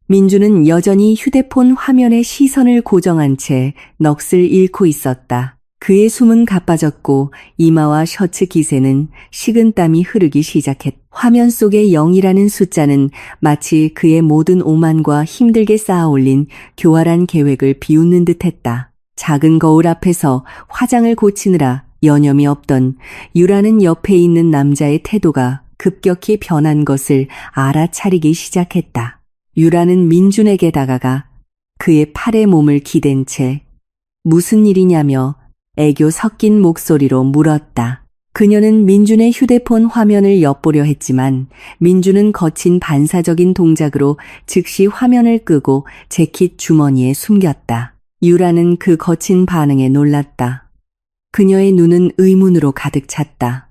민주는 여전히 휴대폰 화면에 시선을 고정한 채 넋을 잃고 있었다. 그의 숨은 가빠졌고 이마와 셔츠 기세는 식은땀이 흐르기 시작했다. 화면 속의 0이라는 숫자는 마치 그의 모든 오만과 힘들게 쌓아올린 교활한 계획을 비웃는 듯했다. 작은 거울 앞에서 화장을 고치느라 여념이 없던 유라는 옆에 있는 남자의 태도가 급격히 변한 것을 알아차리기 시작했다. 유라는 민준에게 다가가 그의 팔에 몸을 기댄 채 무슨 일이냐며 애교 섞인 목소리로 물었다. 그녀는 민준의 휴대폰 화면을 엿보려 했지만 민준은 거친 반사적인 동작으로 즉시 화면을 끄고 재킷 주머니에 숨겼다. 유라는 그 거친 반응에 놀랐다. 그녀의 눈은 의문으로 가득 찼다.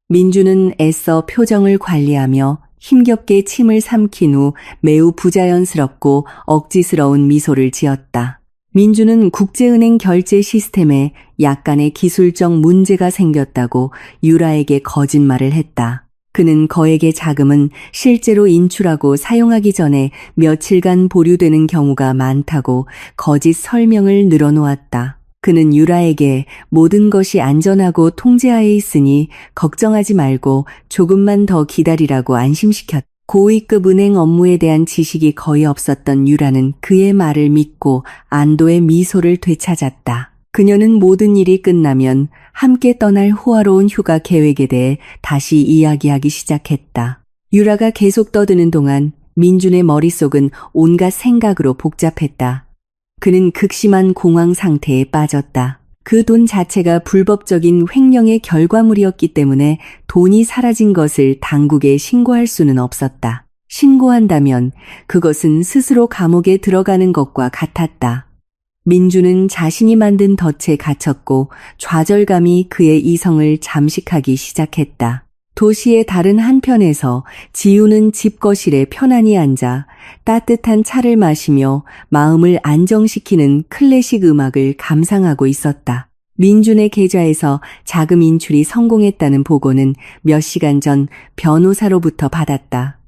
민준은 애써 표정을 관리하며 힘겹게 침을 삼킨 후 매우 부자연스럽고 억지스러운 미소를 지었다. 민주는 국제은행 결제 시스템에 약간의 기술적 문제가 생겼다고 유라에게 거짓말을 했다. 그는 거액의 자금은 실제로 인출하고 사용하기 전에 며칠간 보류되는 경우가 많다고 거짓 설명을 늘어놓았다. 그는 유라에게 모든 것이 안전하고 통제하에 있으니 걱정하지 말고 조금만 더 기다리라고 안심시켰다. 고위급 은행 업무에 대한 지식이 거의 없었던 유라는 그의 말을 믿고 안도의 미소를 되찾았다. 그녀는 모든 일이 끝나면 함께 떠날 호화로운 휴가 계획에 대해 다시 이야기하기 시작했다. 유라가 계속 떠드는 동안 민준의 머릿속은 온갖 생각으로 복잡했다. 그는 극심한 공황 상태에 빠졌다. 그 돈 자체가 불법적인 횡령의 결과물이었기 때문에 돈이 사라진 것을 당국에 신고할 수는 없었다. 신고한다면 그것은 스스로 감옥에 들어가는 것과 같았다. 민주는 자신이 만든 덫에 갇혔고 좌절감이 그의 이성을 잠식하기 시작했다. 도시의 다른 한편에서 지우는 집거실에 편안히 앉아 따뜻한 차를 마시며 마음을 안정시키는 클래식 음악을 감상하고 있었다. 민준의 계좌에서 자금 인출이 성공했다는 보고는 몇 시간 전 변호사로부터 받았다.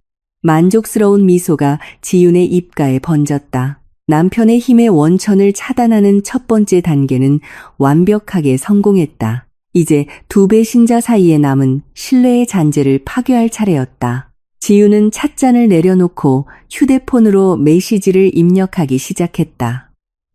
만족스러운 미소가 지윤의 입가에 번졌다. 남편의 힘의 원천을 차단하는 첫 번째 단계는 완벽하게 성공했다. 이제 두 배신자 사이에 남은 신뢰의 잔재를 파괴할 차례였다. 지윤은 찻잔을 내려놓고 휴대폰으로 메시지를 입력하기 시작했다.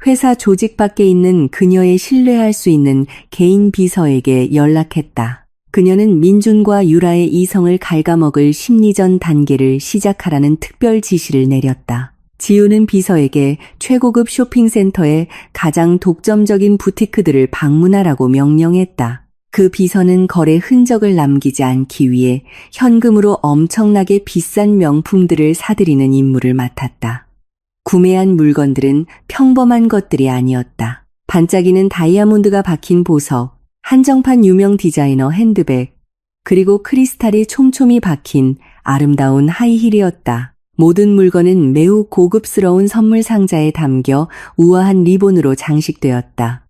회사 조직 밖에 있는 그녀의 신뢰할 수 있는 개인 비서에게 연락했다. 그녀는 민준과 유라의 이성을 갉아먹을 심리전 단계를 시작하라는 특별 지시를 내렸다. 지우는 비서에게 최고급 쇼핑센터의 가장 독점적인 부티크들을 방문하라고 명령했다. 그 비서는 거래 흔적을 남기지 않기 위해 현금으로 엄청나게 비싼 명품들을 사들이는 임무를 맡았다. 구매한 물건들은 평범한 것들이 아니었다. 반짝이는 다이아몬드가 박힌 보석, 한정판 유명 디자이너 핸드백, 그리고 크리스탈이 촘촘히 박힌 아름다운 하이힐이었다. 모든 물건은 매우 고급스러운 선물 상자에 담겨 우아한 리본으로 장식되었다.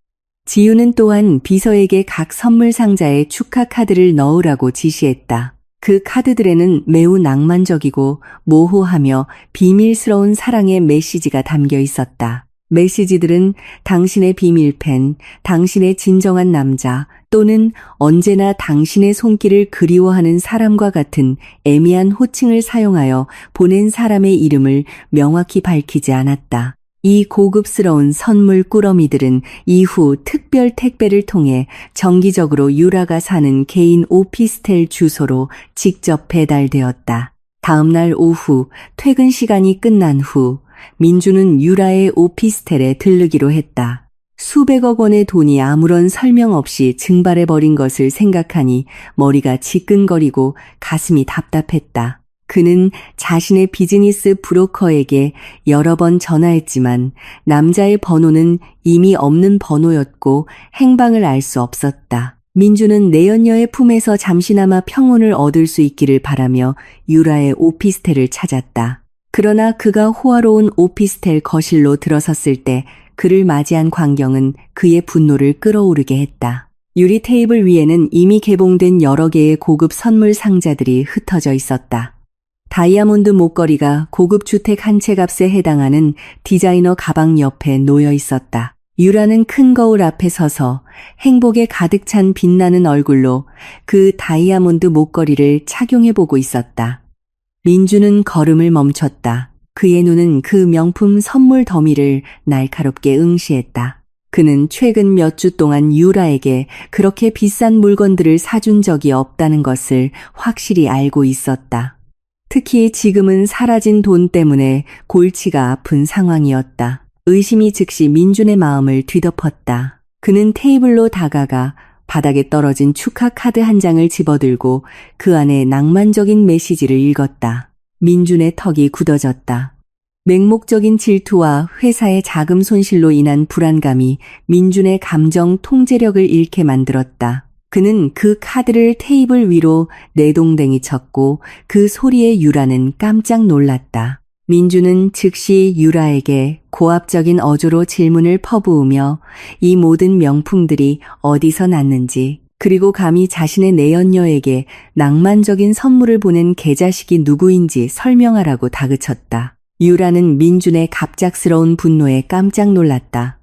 지유는 또한 비서에게 각 선물 상자에 축하 카드를 넣으라고 지시했다. 그 카드들에는 매우 낭만적이고 모호하며 비밀스러운 사랑의 메시지가 담겨 있었다. 메시지들은 당신의 비밀팬, 당신의 진정한 남자 또는 언제나 당신의 손길을 그리워하는 사람과 같은 애매한 호칭을 사용하여 보낸 사람의 이름을 명확히 밝히지 않았다. 이 고급스러운 선물 꾸러미들은 이후 특별 택배를 통해 정기적으로 유라가 사는 개인 오피스텔 주소로 직접 배달되었다. 다음 날 오후 퇴근 시간이 끝난 후 민주는 유라의 오피스텔에 들르기로 했다. 수백억 원의 돈이 아무런 설명 없이 증발해버린 것을 생각하니 머리가 지끈거리고 가슴이 답답했다. 그는 자신의 비즈니스 브로커에게 여러 번 전화했지만 남자의 번호는 이미 없는 번호였고 행방을 알 수 없었다. 민주는 내연녀의 품에서 잠시나마 평온을 얻을 수 있기를 바라며 유라의 오피스텔을 찾았다. 그러나 그가 호화로운 오피스텔 거실로 들어섰을 때 그를 맞이한 광경은 그의 분노를 끌어오르게 했다. 유리 테이블 위에는 이미 개봉된 여러 개의 고급 선물 상자들이 흩어져 있었다. 다이아몬드 목걸이가 고급 주택 한 채 값에 해당하는 디자이너 가방 옆에 놓여 있었다. 유라는 큰 거울 앞에 서서 행복에 가득 찬 빛나는 얼굴로 그 다이아몬드 목걸이를 착용해보고 있었다. 민주는 걸음을 멈췄다. 그의 눈은 그 명품 선물 더미를 날카롭게 응시했다. 그는 최근 몇 주 동안 유라에게 그렇게 비싼 물건들을 사준 적이 없다는 것을 확실히 알고 있었다. 특히 지금은 사라진 돈 때문에 골치가 아픈 상황이었다. 의심이 즉시 민준의 마음을 뒤덮었다. 그는 테이블로 다가가 바닥에 떨어진 축하 카드 한 장을 집어들고 그 안에 낭만적인 메시지를 읽었다. 민준의 턱이 굳어졌다. 맹목적인 질투와 회사의 자금 손실로 인한 불안감이 민준의 감정 통제력을 잃게 만들었다. 그는 그 카드를 테이블 위로 내동댕이 쳤고 그 소리에 유라는 깜짝 놀랐다. 민주는 즉시 유라에게 고압적인 어조로 질문을 퍼부으며 이 모든 명품들이 어디서 났는지 그리고 감히 자신의 내연녀에게 낭만적인 선물을 보낸 개자식이 누구인지 설명하라고 다그쳤다. 유라는 민준의 갑작스러운 분노에 깜짝 놀랐다.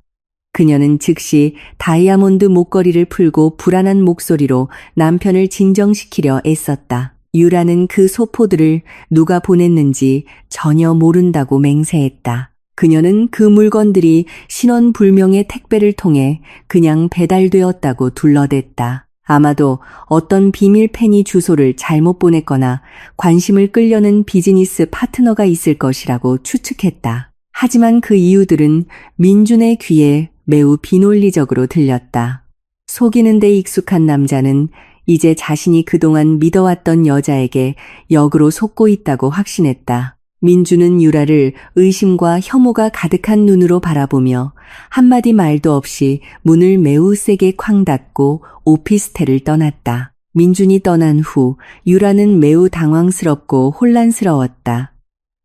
그녀는 즉시 다이아몬드 목걸이를 풀고 불안한 목소리로 남편을 진정시키려 애썼다. 유라는 그 소포들을 누가 보냈는지 전혀 모른다고 맹세했다. 그녀는 그 물건들이 신원불명의 택배를 통해 그냥 배달되었다고 둘러댔다. 아마도 어떤 비밀 팬이 주소를 잘못 보냈거나 관심을 끌려는 비즈니스 파트너가 있을 것이라고 추측했다. 하지만 그 이유들은 민준의 귀에 매우 비논리적으로 들렸다. 속이는 데 익숙한 남자는 이제 자신이 그동안 믿어왔던 여자에게 역으로 속고 있다고 확신했다. 민주는 유라를 의심과 혐오가 가득한 눈으로 바라보며 한마디 말도 없이 문을 매우 세게 쾅 닫고 오피스텔을 떠났다. 민준이 떠난 후 유라는 매우 당황스럽고 혼란스러웠다.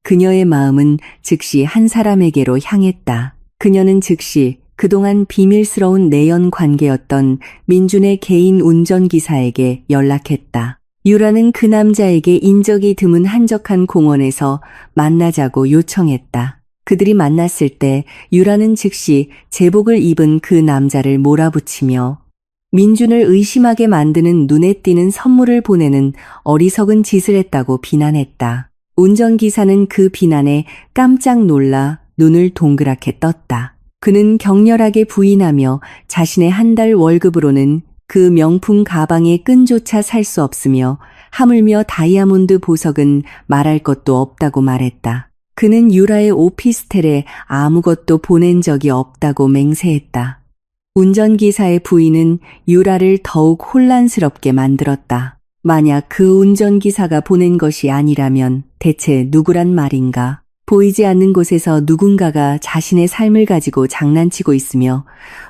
그녀의 마음은 즉시 한 사람에게로 향했다. 그녀는 즉시 그동안 비밀스러운 내연 관계였던 민준의 개인 운전기사에게 연락했다. 유라는 그 남자에게 인적이 드문 한적한 공원에서 만나자고 요청했다. 그들이 만났을 때 유라는 즉시 제복을 입은 그 남자를 몰아붙이며 민준을 의심하게 만드는 눈에 띄는 선물을 보내는 어리석은 짓을 했다고 비난했다. 운전기사는 그 비난에 깜짝 놀라 눈을 동그랗게 떴다. 그는 격렬하게 부인하며 자신의 한 달 월급으로는 그 명품 가방의 끈조차 살 수 없으며 하물며 다이아몬드 보석은 말할 것도 없다고 말했다. 그는 유라의 오피스텔에 아무것도 보낸 적이 없다고 맹세했다. 운전기사의 부인은 유라를 더욱 혼란스럽게 만들었다. 만약 그 운전기사가 보낸 것이 아니라면 대체 누구란 말인가? 보이지 않는 곳에서 누군가가 자신의 삶을 가지고 장난치고 있으며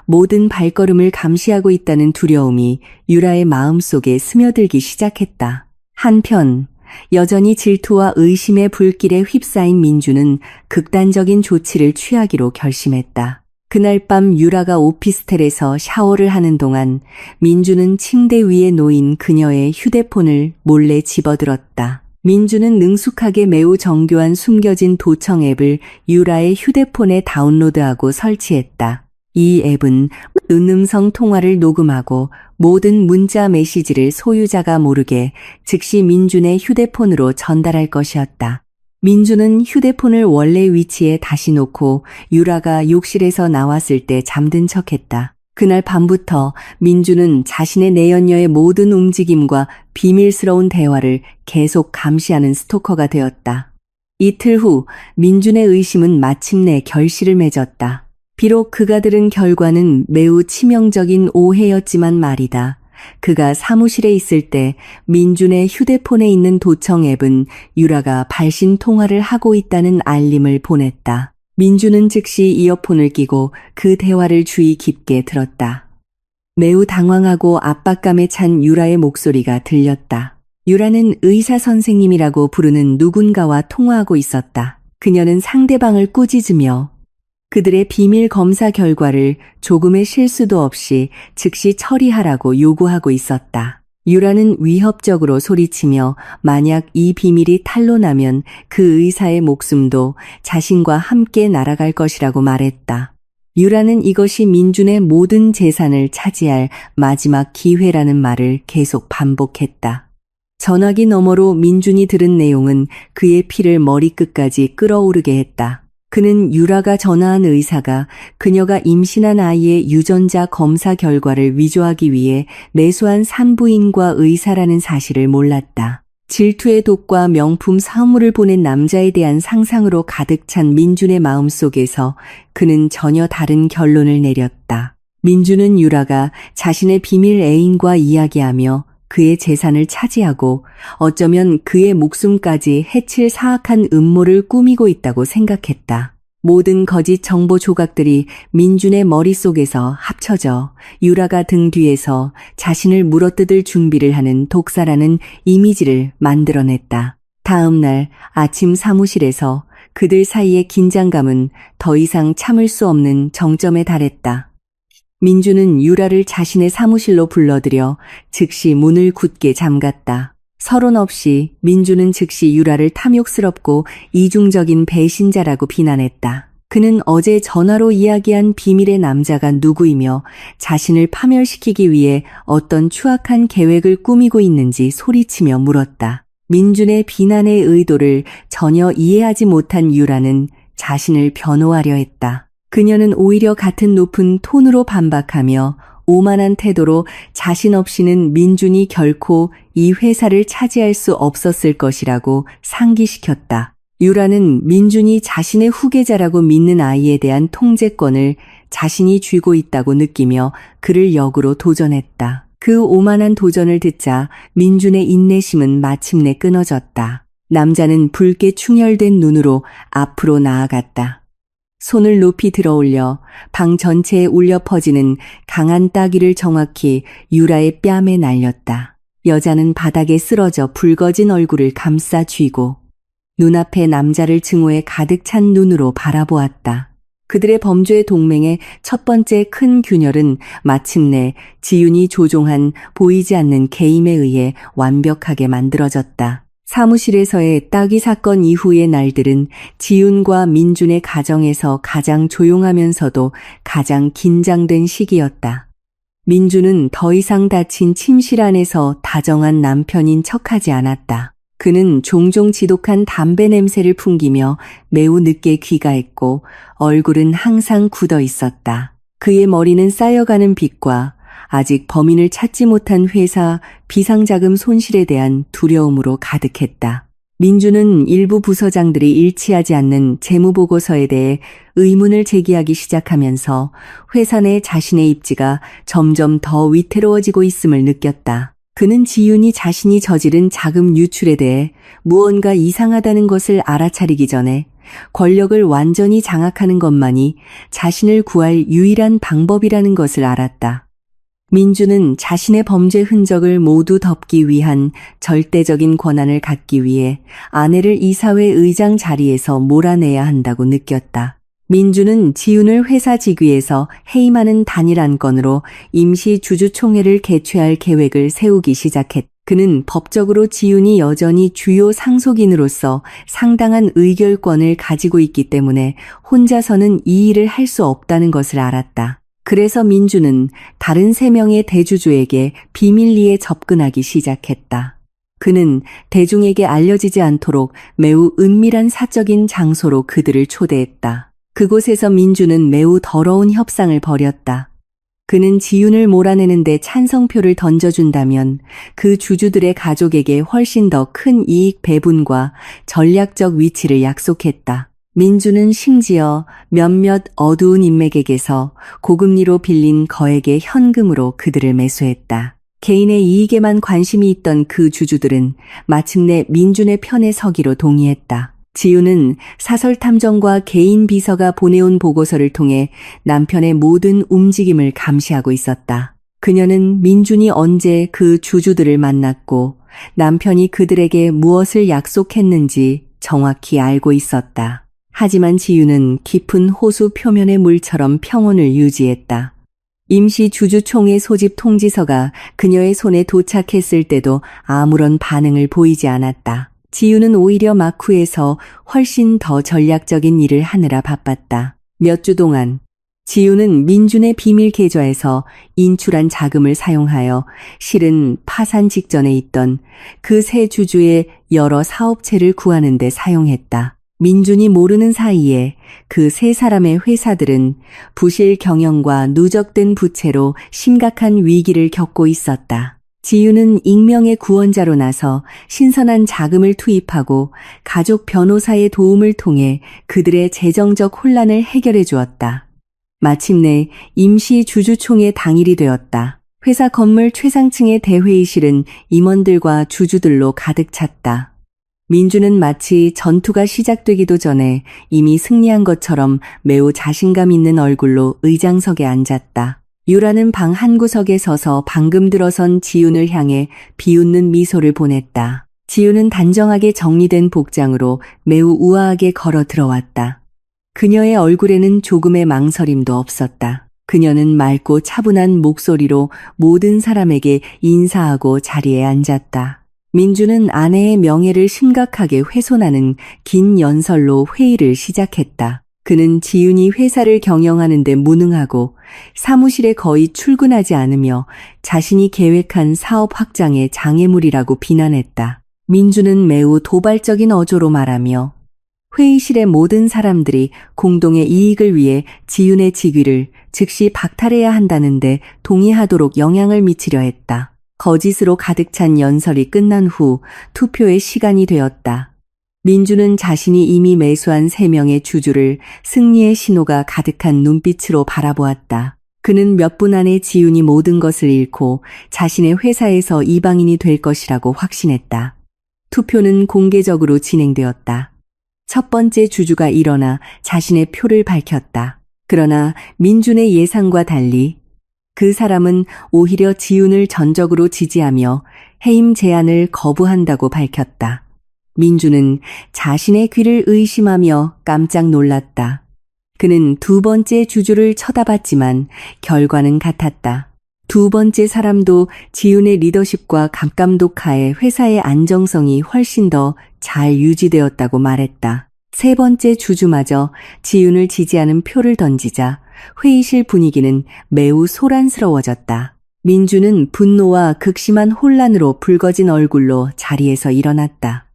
모든 발걸음을 감시하고 있다는 두려움이 유라의 마음속에 스며들기 시작했다. 한편 여전히 질투와 의심의 불길에 휩싸인 민주는 극단적인 조치를 취하기로 결심했다. 그날 밤 유라가 오피스텔에서 샤워를 하는 동안 민주는 침대 위에 놓인 그녀의 휴대폰을 몰래 집어들었다. 민주는 능숙하게 매우 정교한 숨겨진 도청 앱을 유라의 휴대폰에 다운로드하고 설치했다. 이 앱은 음성 통화를 녹음하고 모든 문자 메시지를 소유자가 모르게 즉시 민준의 휴대폰으로 전달할 것이었다. 민주는 휴대폰을 원래 위치에 다시 놓고 유라가 욕실에서 나왔을 때 잠든 척했다. 그날 밤부터 민주는 자신의 내연녀의 모든 움직임과 비밀스러운 대화를 계속 감시하는 스토커가 되었다. 이틀 후 민준의 의심은 마침내 결실을 맺었다. 비록 그가 들은 결과는 매우 치명적인 오해였지만 말이다. 그가 사무실에 있을 때 민준의 휴대폰에 있는 도청 앱은 유라가 발신 통화를 하고 있다는 알림을 보냈다. 민주는 즉시 이어폰을 끼고 그 대화를 주의 깊게 들었다. 매우 당황하고 압박감에 찬 유라의 목소리가 들렸다. 유라는 의사 선생님이라고 부르는 누군가와 통화하고 있었다. 그녀는 상대방을 꾸짖으며 그들의 비밀 검사 결과를 조금의 실수도 없이 즉시 처리하라고 요구하고 있었다. 유라는 위협적으로 소리치며 만약 이 비밀이 탄로나면 그 의사의 목숨도 자신과 함께 날아갈 것이라고 말했다. 유라는 이것이 민준의 모든 재산을 차지할 마지막 기회라는 말을 계속 반복했다. 전화기 너머로 민준이 들은 내용은 그의 피를 머리끝까지 끓어오르게 했다. 그는 유라가 전화한 의사가 그녀가 임신한 아이의 유전자 검사 결과를 위조하기 위해 내수한 산부인과 의사라는 사실을 몰랐다. 질투의 독과 명품 선물을 보낸 남자에 대한 상상으로 가득 찬 민준의 마음속에서 그는 전혀 다른 결론을 내렸다. 민준은 유라가 자신의 비밀 애인과 이야기하며 그의 재산을 차지하고 어쩌면 그의 목숨까지 해칠 사악한 음모를 꾸미고 있다고 생각했다. 모든 거짓 정보 조각들이 민준의 머릿속에서 합쳐져 유라가 등 뒤에서 자신을 물어뜯을 준비를 하는 독사라는 이미지를 만들어냈다. 다음 날 아침 사무실에서 그들 사이의 긴장감은 더 이상 참을 수 없는 정점에 달했다. 민주는 유라를 자신의 사무실로 불러들여 즉시 문을 굳게 잠갔다. 서론 없이 민주는 즉시 유라를 탐욕스럽고 이중적인 배신자라고 비난했다. 그는 어제 전화로 이야기한 비밀의 남자가 누구이며 자신을 파멸시키기 위해 어떤 추악한 계획을 꾸미고 있는지 소리치며 물었다. 민준의 비난의 의도를 전혀 이해하지 못한 유라는 자신을 변호하려 했다. 그녀는 오히려 같은 높은 톤으로 반박하며 오만한 태도로 자신 없이는 민준이 결코 이 회사를 차지할 수 없었을 것이라고 상기시켰다. 유라는 민준이 자신의 후계자라고 믿는 아이에 대한 통제권을 자신이 쥐고 있다고 느끼며 그를 역으로 도전했다. 그 오만한 도전을 듣자 민준의 인내심은 마침내 끊어졌다. 남자는 붉게 충혈된 눈으로 앞으로 나아갔다. 손을 높이 들어올려 방 전체에 울려 퍼지는 강한 따귀를 정확히 유라의 뺨에 날렸다. 여자는 바닥에 쓰러져 붉어진 얼굴을 감싸 쥐고 눈앞에 남자를 증오에 가득 찬 눈으로 바라보았다. 그들의 범죄 동맹의 첫 번째 큰 균열은 마침내 지윤이 조종한 보이지 않는 개임에 의해 완벽하게 만들어졌다. 사무실에서의 따귀 사건 이후의 날들은 지윤과 민준의 가정에서 가장 조용하면서도 가장 긴장된 시기였다. 민준은 더 이상 닫힌 침실 안에서 다정한 남편인 척하지 않았다. 그는 종종 지독한 담배 냄새를 풍기며 매우 늦게 귀가했고 얼굴은 항상 굳어 있었다. 그의 머리는 쌓여가는 빚과 아직 범인을 찾지 못한 회사 비상자금 손실에 대한 두려움으로 가득했다. 민주는 일부 부서장들이 일치하지 않는 재무보고서에 대해 의문을 제기하기 시작하면서 회사 내 자신의 입지가 점점 더 위태로워지고 있음을 느꼈다. 그는 지윤이 자신이 저지른 자금 유출에 대해 무언가 이상하다는 것을 알아차리기 전에 권력을 완전히 장악하는 것만이 자신을 구할 유일한 방법이라는 것을 알았다. 민주는 자신의 범죄 흔적을 모두 덮기 위한 절대적인 권한을 갖기 위해 아내를 이사회 의장 자리에서 몰아내야 한다고 느꼈다. 민주는 지윤을 회사 직위에서 해임하는 단일 안건으로 임시 주주총회를 개최할 계획을 세우기 시작했다. 그는 법적으로 지윤이 여전히 주요 상속인으로서 상당한 의결권을 가지고 있기 때문에 혼자서는 이 일을 할 수 없다는 것을 알았다. 그래서 민주는 다른 3명의 대주주에게 비밀리에 접근하기 시작했다. 그는 대중에게 알려지지 않도록 매우 은밀한 사적인 장소로 그들을 초대했다. 그곳에서 민주는 매우 더러운 협상을 벌였다. 그는 지윤을 몰아내는데 찬성표를 던져준다면 그 주주들의 가족에게 훨씬 더 큰 이익 배분과 전략적 위치를 약속했다. 민주는 심지어 몇몇 어두운 인맥에게서 고금리로 빌린 거액의 현금으로 그들을 매수했다. 개인의 이익에만 관심이 있던 그 주주들은 마침내 민준의 편에 서기로 동의했다. 지윤은 사설탐정과 개인 비서가 보내온 보고서를 통해 남편의 모든 움직임을 감시하고 있었다. 그녀는 민준이 언제 그 주주들을 만났고 남편이 그들에게 무엇을 약속했는지 정확히 알고 있었다. 하지만 지윤은 깊은 호수 표면의 물처럼 평온을 유지했다. 임시 주주총회 소집 통지서가 그녀의 손에 도착했을 때도 아무런 반응을 보이지 않았다. 지윤은 오히려 마쿠에서 훨씬 더 전략적인 일을 하느라 바빴다. 몇 주 동안 지윤은 민준의 비밀 계좌에서 인출한 자금을 사용하여 실은 파산 직전에 있던 그 세 주주의 여러 사업체를 구하는 데 사용했다. 민준이 모르는 사이에 그 세 사람의 회사들은 부실 경영과 누적된 부채로 심각한 위기를 겪고 있었다. 지윤은 익명의 구원자로 나서 신선한 자금을 투입하고 가족 변호사의 도움을 통해 그들의 재정적 혼란을 해결해 주었다. 마침내 임시 주주총회 당일이 되었다. 회사 건물 최상층의 대회의실은 임원들과 주주들로 가득 찼다. 민주는 마치 전투가 시작되기도 전에 이미 승리한 것처럼 매우 자신감 있는 얼굴로 의장석에 앉았다. 유라는 방 한구석에 서서 방금 들어선 지윤을 향해 비웃는 미소를 보냈다. 지윤은 단정하게 정리된 복장으로 매우 우아하게 걸어 들어왔다. 그녀의 얼굴에는 조금의 망설임도 없었다. 그녀는 맑고 차분한 목소리로 모든 사람에게 인사하고 자리에 앉았다. 민주는 아내의 명예를 심각하게 훼손하는 긴 연설로 회의를 시작했다. 그는 지윤이 회사를 경영하는 데 무능하고 사무실에 거의 출근하지 않으며 자신이 계획한 사업 확장의 장애물이라고 비난했다. 민주는 매우 도발적인 어조로 말하며 회의실의 모든 사람들이 공동의 이익을 위해 지윤의 직위를 즉시 박탈해야 한다는데 동의하도록 영향을 미치려 했다. 거짓으로 가득 찬 연설이 끝난 후 투표의 시간이 되었다. 민주는 자신이 이미 매수한 3명의 주주를 승리의 신호가 가득한 눈빛으로 바라보았다. 그는 몇 분 안에 지윤이 모든 것을 잃고 자신의 회사에서 이방인이 될 것이라고 확신했다. 투표는 공개적으로 진행되었다. 첫 번째 주주가 일어나 자신의 표를 밝혔다. 그러나 민준의 예상과 달리 그 사람은 오히려 지윤을 전적으로 지지하며 해임 제안을 거부한다고 밝혔다. 민주는 자신의 귀를 의심하며 깜짝 놀랐다. 그는 두 번째 주주를 쳐다봤지만 결과는 같았다. 두 번째 사람도 지윤의 리더십과 감독하에 회사의 안정성이 훨씬 더 잘 유지되었다고 말했다. 세 번째 주주마저 지윤을 지지하는 표를 던지자 회의실 분위기는 매우 소란스러워졌다. 민주는 분노와 극심한 혼란으로 붉어진 얼굴로 자리에서 일어났다.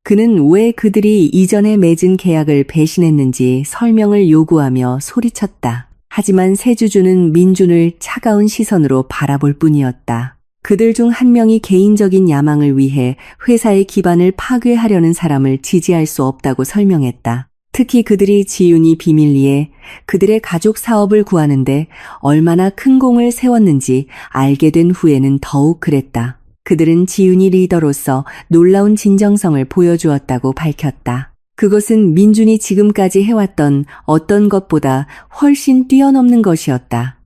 그는 왜 그들이 이전에 맺은 계약을 배신했는지 설명을 요구하며 소리쳤다. 하지만 세 주주는 민준을 차가운 시선으로 바라볼 뿐이었다. 그들 중 한 명이 개인적인 야망을 위해 회사의 기반을 파괴하려는 사람을 지지할 수 없다고 설명했다. 특히 그들이 지윤이 비밀리에 그들의 가족 사업을 구하는데 얼마나 큰 공을 세웠는지 알게 된 후에는 더욱 그랬다. 그들은 지윤이 리더로서 놀라운 진정성을 보여주었다고 밝혔다. 그것은 민준이 지금까지 해왔던 어떤 것보다 훨씬 뛰어넘는 것이었다.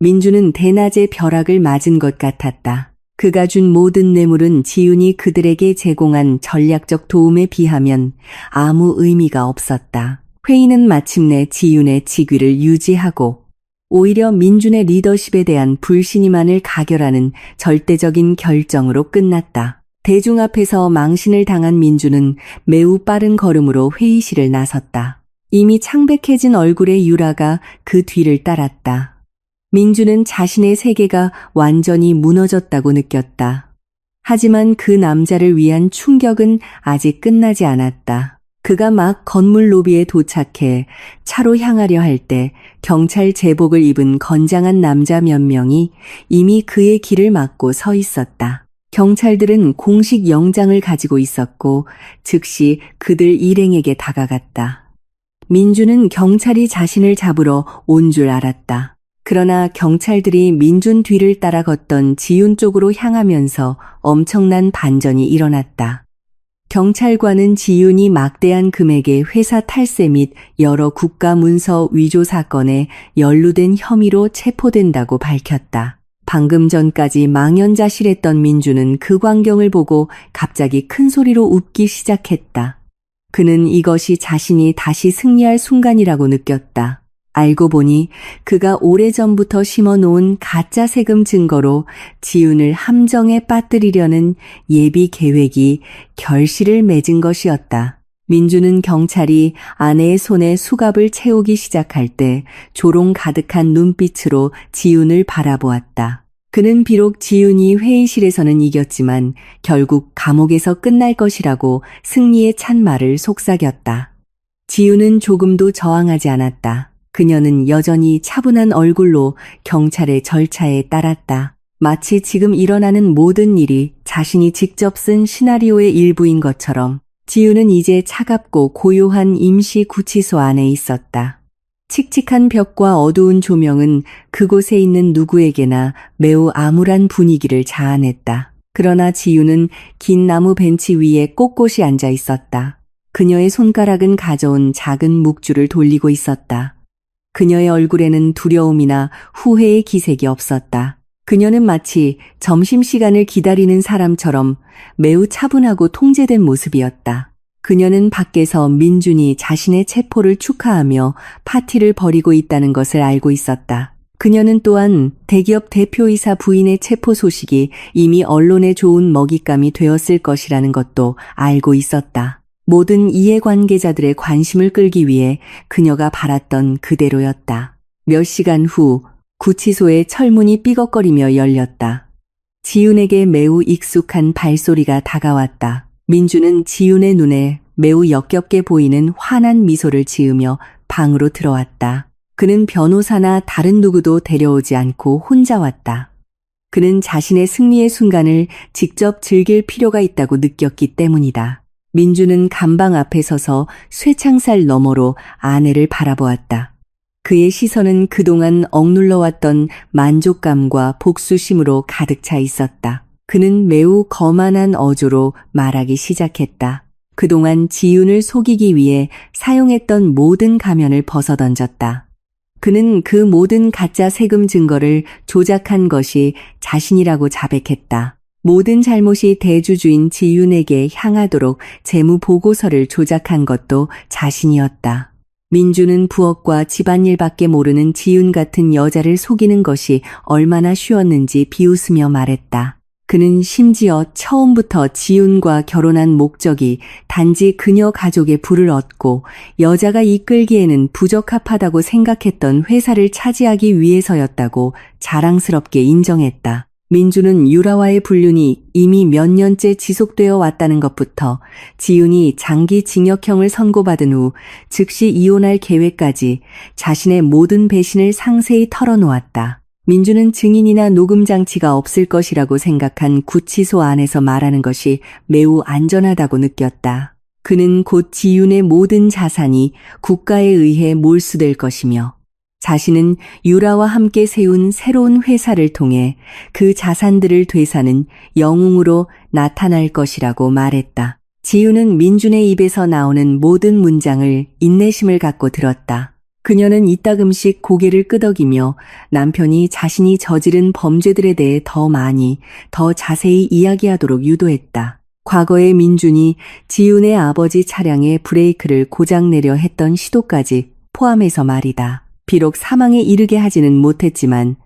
민준은 대낮에 벼락을 맞은 것 같았다. 그가 준 모든 뇌물은 지윤이 그들에게 제공한 전략적 도움에 비하면 아무 의미가 없었다. 회의는 마침내 지윤의 직위를 유지하고 오히려 민준의 리더십에 대한 불신임만을 가결하는 절대적인 결정으로 끝났다. 대중 앞에서 망신을 당한 민준은 매우 빠른 걸음으로 회의실을 나섰다. 이미 창백해진 얼굴의 유라가 그 뒤를 따랐다. 민준은 자신의 세계가 완전히 무너졌다고 느꼈다. 하지만 그 남자를 위한 충격은 아직 끝나지 않았다. 그가 막 건물 로비에 도착해 차로 향하려 할 때 경찰 제복을 입은 건장한 남자 몇 명이 이미 그의 길을 막고 서 있었다. 경찰들은 공식 영장을 가지고 있었고 즉시 그들 일행에게 다가갔다. 민준은 경찰이 자신을 잡으러 온 줄 알았다. 그러나 경찰들이 민준 뒤를 따라 걷던 지윤 쪽으로 향하면서 엄청난 반전이 일어났다. 경찰관은 지윤이 막대한 금액의 회사 탈세 및 여러 국가 문서 위조 사건에 연루된 혐의로 체포된다고 밝혔다. 방금 전까지 망연자실했던 민준은 그 광경을 보고 갑자기 큰 소리로 웃기 시작했다. 그는 이것이 자신이 다시 승리할 순간이라고 느꼈다. 알고 보니 그가 오래전부터 심어놓은 가짜 세금 증거로 지윤을 함정에 빠뜨리려는 예비 계획이 결실을 맺은 것이었다. 민준은 경찰이 아내의 손에 수갑을 채우기 시작할 때 조롱 가득한 눈빛으로 지윤을 바라보았다. 그는 비록 지윤이 회의실에서는 이겼지만 결국 감옥에서 끝날 것이라고 승리에 찬 말을 속삭였다. 지윤은 조금도 저항하지 않았다. 그녀는 여전히 차분한 얼굴로 경찰의 절차에 따랐다. 마치 지금 일어나는 모든 일이 자신이 직접 쓴 시나리오의 일부인 것처럼 지윤은 이제 차갑고 고요한 임시 구치소 안에 있었다. 칙칙한 벽과 어두운 조명은 그곳에 있는 누구에게나 매우 암울한 분위기를 자아냈다. 그러나 지윤은 긴 나무 벤치 위에 꼿꼿이 앉아 있었다. 그녀의 손가락은 가져온 작은 묵주를 돌리고 있었다. 그녀의 얼굴에는 두려움이나 후회의 기색이 없었다. 그녀는 마치 점심시간을 기다리는 사람처럼 매우 차분하고 통제된 모습이었다. 그녀는 밖에서 민준이 자신의 체포를 축하하며 파티를 벌이고 있다는 것을 알고 있었다. 그녀는 또한 대기업 대표이사 부인의 체포 소식이 이미 언론에 좋은 먹잇감이 되었을 것이라는 것도 알고 있었다. 모든 이해관계자들의 관심을 끌기 위해 그녀가 바랐던 그대로였다. 몇 시간 후 구치소의 철문이 삐걱거리며 열렸다. 지윤에게 매우 익숙한 발소리가 다가왔다. 민준은 지윤의 눈에 매우 역겹게 보이는 환한 미소를 지으며 방으로 들어왔다. 그는 변호사나 다른 누구도 데려오지 않고 혼자 왔다. 그는 자신의 승리의 순간을 직접 즐길 필요가 있다고 느꼈기 때문이다. 민준은 간방 앞에 서서 쇠창살 너머로 아내를 바라보았다. 그의 시선은 그동안 억눌러왔던 만족감과 복수심으로 가득 차 있었다. 그는 매우 거만한 어조로 말하기 시작했다. 그동안 지윤을 속이기 위해 사용했던 모든 가면을 벗어던졌다. 그는 그 모든 가짜 세금 증거를 조작한 것이 자신이라고 자백했다. 모든 잘못이 대주주인 지윤에게 향하도록 재무 보고서를 조작한 것도 자신이었다. 민주는 부엌과 집안일밖에 모르는 지윤 같은 여자를 속이는 것이 얼마나 쉬웠는지 비웃으며 말했다. 그는 심지어 처음부터 지윤과 결혼한 목적이 단지 그녀 가족의 부를 얻고 여자가 이끌기에는 부적합하다고 생각했던 회사를 차지하기 위해서였다고 자랑스럽게 인정했다. 민주는 유라와의 불륜이 이미 몇 년째 지속되어 왔다는 것부터 지윤이 장기 징역형을 선고받은 후 즉시 이혼할 계획까지 자신의 모든 배신을 상세히 털어놓았다. 민주는 증인이나 녹음 장치가 없을 것이라고 생각한 구치소 안에서 말하는 것이 매우 안전하다고 느꼈다. 그는 곧 지윤의 모든 자산이 국가에 의해 몰수될 것이며 자신은 유라와 함께 세운 새로운 회사를 통해 그 자산들을 되사는 영웅으로 나타날 것이라고 말했다. 지우는 민준의 입에서 나오는 모든 문장을 인내심을 갖고 들었다. 그녀는 이따금씩 고개를 끄덕이며 남편이 자신이 저지른 범죄들에 대해 더 많이, 더 자세히 이야기하도록 유도했다. 과거에 민준이 지훈의 아버지 차량의 브레이크를 고장내려 했던 시도까지 포함해서 말이다. 비록 사망에 이르게 하지는 못했지만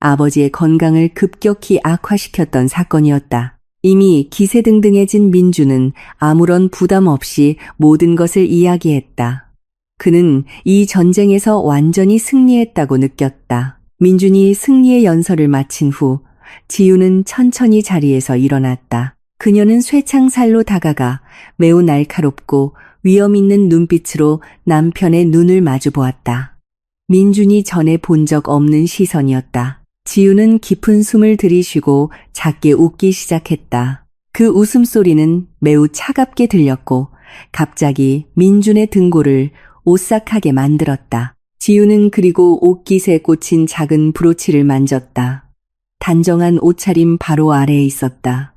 아버지의 건강을 급격히 악화시켰던 사건이었다. 이미 기세등등해진 민준은 아무런 부담 없이 모든 것을 이야기했다. 그는 이 전쟁에서 완전히 승리했다고 느꼈다. 민준이 승리의 연설을 마친 후 지우는 천천히 자리에서 일어났다. 그녀는 쇠창살로 다가가 매우 날카롭고 위험 있는 눈빛으로 남편의 눈을 마주 보았다. 민준이 전에 본 적 없는 시선이었다. 지우는 깊은 숨을 들이쉬고 작게 웃기 시작했다. 그 웃음소리는 매우 차갑게 들렸고 갑자기 민준의 등골을 오싹하게 만들었다. 지우는 그리고 옷깃에 꽂힌 작은 브로치를 만졌다. 단정한 옷차림 바로 아래에 있었다.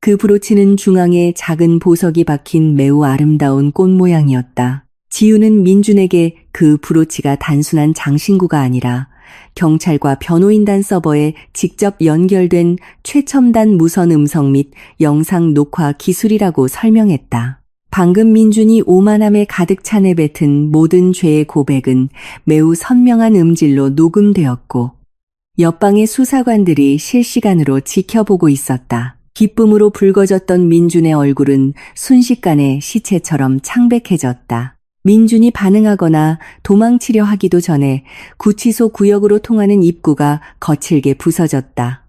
그 브로치는 중앙에 작은 보석이 박힌 매우 아름다운 꽃 모양이었다. 지우는 민준에게 그 브로치가 단순한 장신구가 아니라 경찰과 변호인단 서버에 직접 연결된 최첨단 무선 음성 및 영상 녹화 기술이라고 설명했다. 방금 민준이 오만함에 가득 차 내뱉은 모든 죄의 고백은 매우 선명한 음질로 녹음되었고 옆방의 수사관들이 실시간으로 지켜보고 있었다. 기쁨으로 붉어졌던 민준의 얼굴은 순식간에 시체처럼 창백해졌다. 민준이 반응하거나 도망치려 하기도 전에 구치소 구역으로 통하는 입구가 거칠게 부서졌다.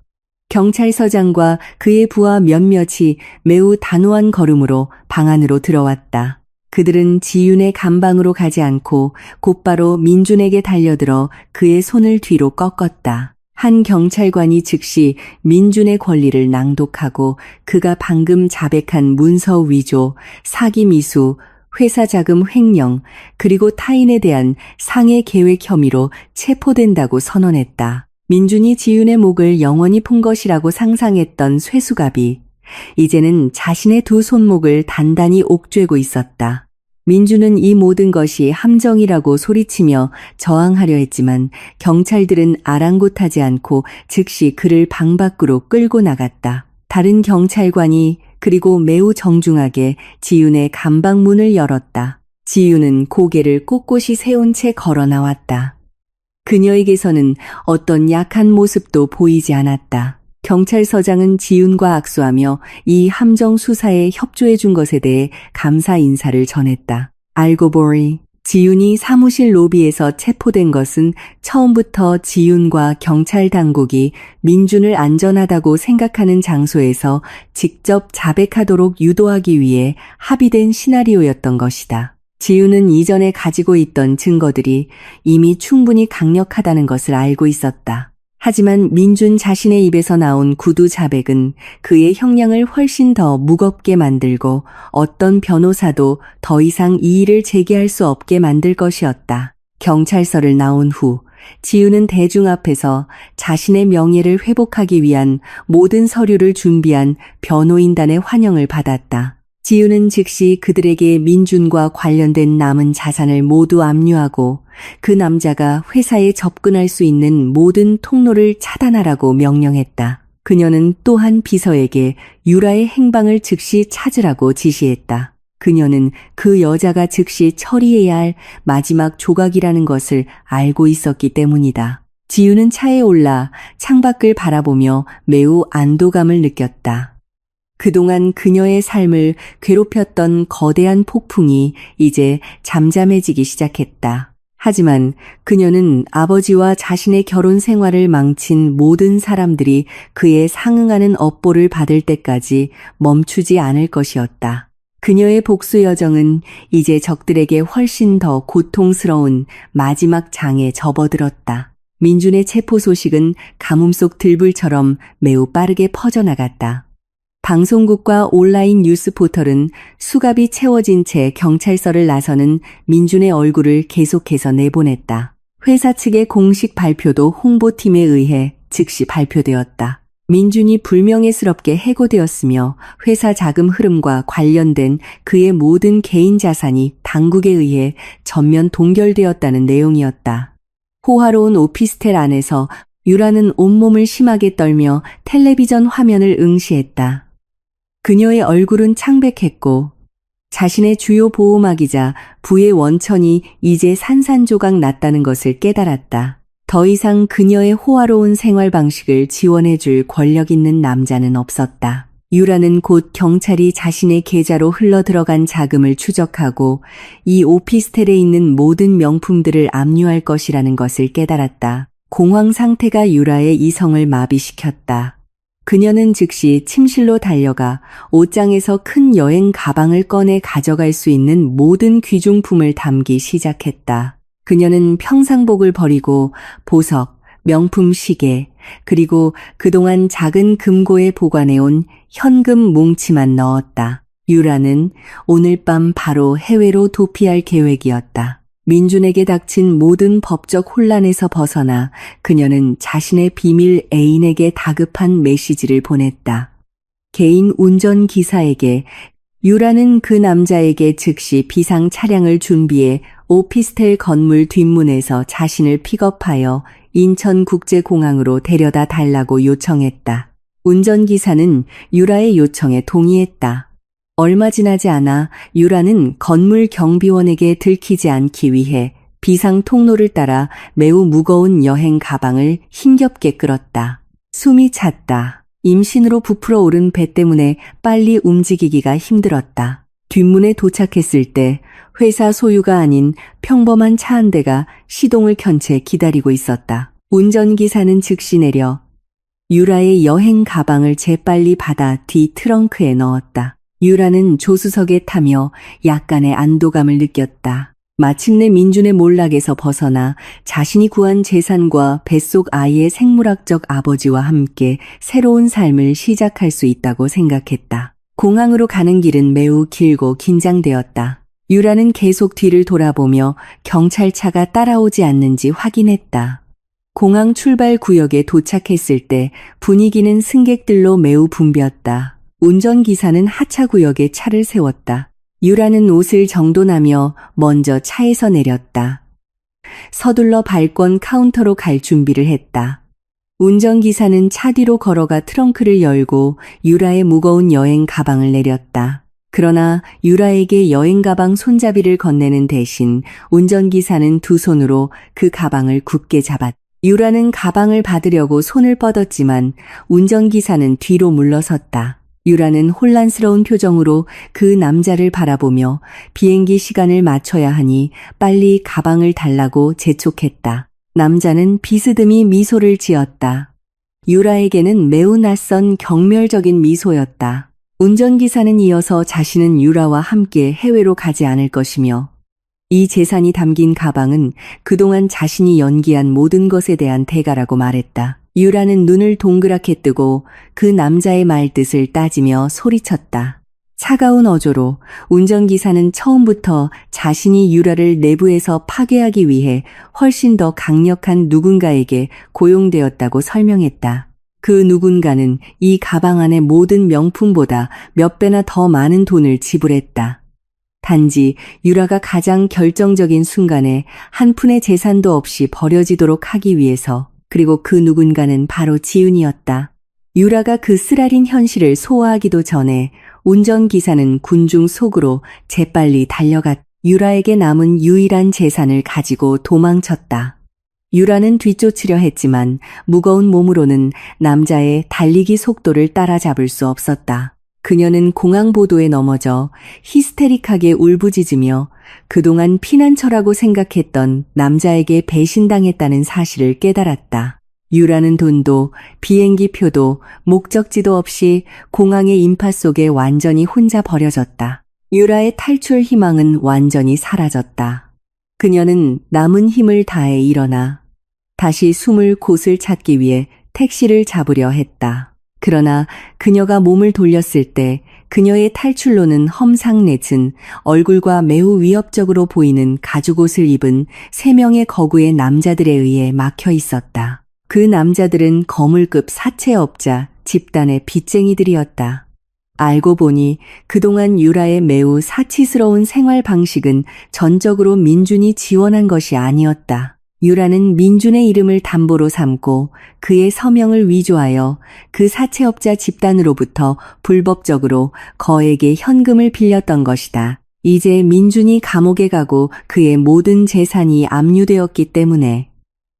경찰서장과 그의 부하 몇몇이 매우 단호한 걸음으로 방 안으로 들어왔다. 그들은 지윤의 감방으로 가지 않고 곧바로 민준에게 달려들어 그의 손을 뒤로 꺾었다. 한 경찰관이 즉시 민준의 권리를 낭독하고 그가 방금 자백한 문서 위조, 사기 미수, 회사 자금 횡령, 그리고 타인에 대한 상해 계획 혐의로 체포된다고 선언했다. 민준이 지윤의 목을 영원히 푼 것이라고 상상했던 쇠수갑이 이제는 자신의 두 손목을 단단히 옥죄고 있었다. 민준은 이 모든 것이 함정이라고 소리치며 저항하려 했지만 경찰들은 아랑곳하지 않고 즉시 그를 방 밖으로 끌고 나갔다. 다른 경찰관이 그리고 매우 정중하게 지윤의 감방문을 열었다. 지윤은 고개를 꼿꼿이 세운 채 걸어 나왔다. 그녀에게서는 어떤 약한 모습도 보이지 않았다. 경찰서장은 지윤과 악수하며 이 함정 수사에 협조해 준 것에 대해 감사 인사를 전했다. 알고 보니 지윤이 사무실 로비에서 체포된 것은 처음부터 지윤과 경찰 당국이 민준을 안전하다고 생각하는 장소에서 직접 자백하도록 유도하기 위해 합의된 시나리오였던 것이다. 지윤은 이전에 가지고 있던 증거들이 이미 충분히 강력하다는 것을 알고 있었다. 하지만 민준 자신의 입에서 나온 구두 자백은 그의 형량을 훨씬 더 무겁게 만들고 어떤 변호사도 더 이상 이의를 제기할 수 없게 만들 것이었다. 경찰서를 나온 후 지윤은 대중 앞에서 자신의 명예를 회복하기 위한 모든 서류를 준비한 변호인단의 환영을 받았다. 지윤은 즉시 그들에게 민준과 관련된 남은 자산을 모두 압류하고 그 남자가 회사에 접근할 수 있는 모든 통로를 차단하라고 명령했다. 그녀는 또한 비서에게 유라의 행방을 즉시 찾으라고 지시했다. 그녀는 그 여자가 즉시 처리해야 할 마지막 조각이라는 것을 알고 있었기 때문이다. 지윤은 차에 올라 창밖을 바라보며 매우 안도감을 느꼈다. 그동안 그녀의 삶을 괴롭혔던 거대한 폭풍이 이제 잠잠해지기 시작했다. 하지만 그녀는 아버지와 자신의 결혼 생활을 망친 모든 사람들이 그에 상응하는 업보를 받을 때까지 멈추지 않을 것이었다. 그녀의 복수 여정은 이제 적들에게 훨씬 더 고통스러운 마지막 장에 접어들었다. 민준의 체포 소식은 가뭄 속 들불처럼 매우 빠르게 퍼져나갔다. 방송국과 온라인 뉴스 포털은 수갑이 채워진 채 경찰서를 나서는 민준의 얼굴을 계속해서 내보냈다. 회사 측의 공식 발표도 홍보팀에 의해 즉시 발표되었다. 민준이 불명예스럽게 해고되었으며 회사 자금 흐름과 관련된 그의 모든 개인 자산이 당국에 의해 전면 동결되었다는 내용이었다. 호화로운 오피스텔 안에서 유라는 온몸을 심하게 떨며 텔레비전 화면을 응시했다. 그녀의 얼굴은 창백했고 자신의 주요 보호막이자 부의 원천이 이제 산산조각 났다는 것을 깨달았다. 더 이상 그녀의 호화로운 생활 방식을 지원해줄 권력 있는 남자는 없었다. 유라는 곧 경찰이 자신의 계좌로 흘러들어간 자금을 추적하고 이 오피스텔에 있는 모든 명품들을 압류할 것이라는 것을 깨달았다. 공황 상태가 유라의 이성을 마비시켰다. 그녀는 즉시 침실로 달려가 옷장에서 큰 여행 가방을 꺼내 가져갈 수 있는 모든 귀중품을 담기 시작했다. 그녀는 평상복을 버리고 보석, 명품 시계, 그리고 그동안 작은 금고에 보관해온 현금 뭉치만 넣었다. 유라는 오늘 밤 바로 해외로 도피할 계획이었다. 민준에게 닥친 모든 법적 혼란에서 벗어나 그녀는 자신의 비밀 애인에게 다급한 메시지를 보냈다. 개인 운전기사에게 유라는 그 남자에게 즉시 비상 차량을 준비해 오피스텔 건물 뒷문에서 자신을 픽업하여 인천국제공항으로 데려다 달라고 요청했다. 운전기사는 유라의 요청에 동의했다. 얼마 지나지 않아 유라는 건물 경비원에게 들키지 않기 위해 비상 통로를 따라 매우 무거운 여행 가방을 힘겹게 끌었다. 숨이 찼다. 임신으로 부풀어 오른 배 때문에 빨리 움직이기가 힘들었다. 뒷문에 도착했을 때 회사 소유가 아닌 평범한 차 한 대가 시동을 켠 채 기다리고 있었다. 운전기사는 즉시 내려 유라의 여행 가방을 재빨리 받아 뒤 트렁크에 넣었다. 유라는 조수석에 타며 약간의 안도감을 느꼈다. 마침내 민준의 몰락에서 벗어나 자신이 구한 재산과 뱃속 아이의 생물학적 아버지와 함께 새로운 삶을 시작할 수 있다고 생각했다. 공항으로 가는 길은 매우 길고 긴장되었다. 유라는 계속 뒤를 돌아보며 경찰차가 따라오지 않는지 확인했다. 공항 출발 구역에 도착했을 때 분위기는 승객들로 매우 붐볐다. 운전기사는 하차 구역에 차를 세웠다. 유라는 옷을 정돈하며 먼저 차에서 내렸다. 서둘러 발권 카운터로 갈 준비를 했다. 운전기사는 차 뒤로 걸어가 트렁크를 열고 유라의 무거운 여행 가방을 내렸다. 그러나 유라에게 여행 가방 손잡이를 건네는 대신 운전기사는 두 손으로 그 가방을 굳게 잡았다. 유라는 가방을 받으려고 손을 뻗었지만 운전기사는 뒤로 물러섰다. 유라는 혼란스러운 표정으로 그 남자를 바라보며 비행기 시간을 맞춰야 하니 빨리 가방을 달라고 재촉했다. 남자는 비스듬히 미소를 지었다. 유라에게는 매우 낯선 경멸적인 미소였다. 운전기사는 이어서 자신은 유라와 함께 해외로 가지 않을 것이며 이 재산이 담긴 가방은 그동안 자신이 연기한 모든 것에 대한 대가라고 말했다. 유라는 눈을 동그랗게 뜨고 그 남자의 말뜻을 따지며 소리쳤다. 차가운 어조로 운전기사는 처음부터 자신이 유라를 내부에서 파괴하기 위해 훨씬 더 강력한 누군가에게 고용되었다고 설명했다. 그 누군가는 이 가방 안의 모든 명품보다 몇 배나 더 많은 돈을 지불했다. 단지 유라가 가장 결정적인 순간에 한 푼의 재산도 없이 버려지도록 하기 위해서. 그리고 그 누군가는 바로 지은이었다. 유라가 그 쓰라린 현실을 소화하기도 전에 운전기사는 군중 속으로 재빨리 달려갔다. 유라에게 남은 유일한 재산을 가지고 도망쳤다. 유라는 뒤쫓으려 했지만 무거운 몸으로는 남자의 달리기 속도를 따라잡을 수 없었다. 그녀는 공항보도에 넘어져 히스테릭하게 울부짖으며 그동안 피난처라고 생각했던 남자에게 배신당했다는 사실을 깨달았다. 유라는 돈도 비행기 표도 목적지도 없이 공항의 인파 속에 완전히 혼자 버려졌다. 유라의 탈출 희망은 완전히 사라졌다. 그녀는 남은 힘을 다해 일어나 다시 숨을 곳을 찾기 위해 택시를 잡으려 했다. 그러나 그녀가 몸을 돌렸을 때 그녀의 탈출로는 험상궂은 얼굴과 매우 위협적으로 보이는 가죽옷을 입은 3명의 거구의 남자들에 의해 막혀 있었다. 그 남자들은 거물급 사채업자, 집단의 빚쟁이들이었다. 알고 보니 그동안 유라의 매우 사치스러운 생활 방식은 전적으로 민준이 지원한 것이 아니었다. 유라는 민준의 이름을 담보로 삼고 그의 서명을 위조하여 그 사채업자 집단으로부터 불법적으로 거액의 현금을 빌렸던 것이다. 이제 민준이 감옥에 가고 그의 모든 재산이 압류되었기 때문에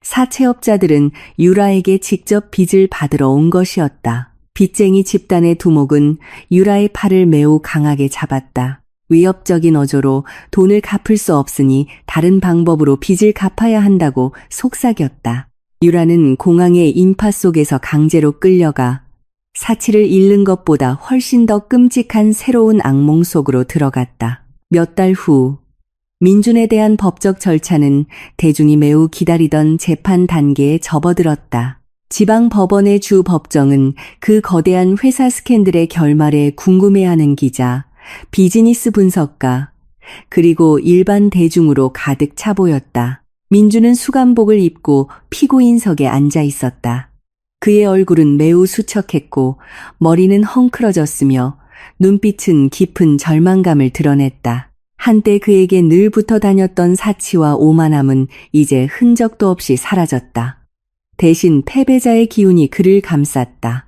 사채업자들은 유라에게 직접 빚을 받으러 온 것이었다. 빚쟁이 집단의 두목은 유라의 팔을 매우 강하게 잡았다. 위협적인 어조로 돈을 갚을 수 없으니 다른 방법으로 빚을 갚아야 한다고 속삭였다. 유라는 공항의 인파 속에서 강제로 끌려가 사치를 잃는 것보다 훨씬 더 끔찍한 새로운 악몽 속으로 들어갔다. 몇 달 후, 민준에 대한 법적 절차는 대중이 매우 기다리던 재판 단계에 접어들었다. 지방 법원의 주 법정은 그 거대한 회사 스캔들의 결말에 궁금해하는 기자, 비즈니스 분석가, 그리고 일반 대중으로 가득 차 보였다. 민준은 수감복을 입고 피고인석에 앉아 있었다. 그의 얼굴은 매우 수척했고 머리는 헝클어졌으며 눈빛은 깊은 절망감을 드러냈다. 한때 그에게 늘 붙어 다녔던 사치와 오만함은 이제 흔적도 없이 사라졌다. 대신 패배자의 기운이 그를 감쌌다.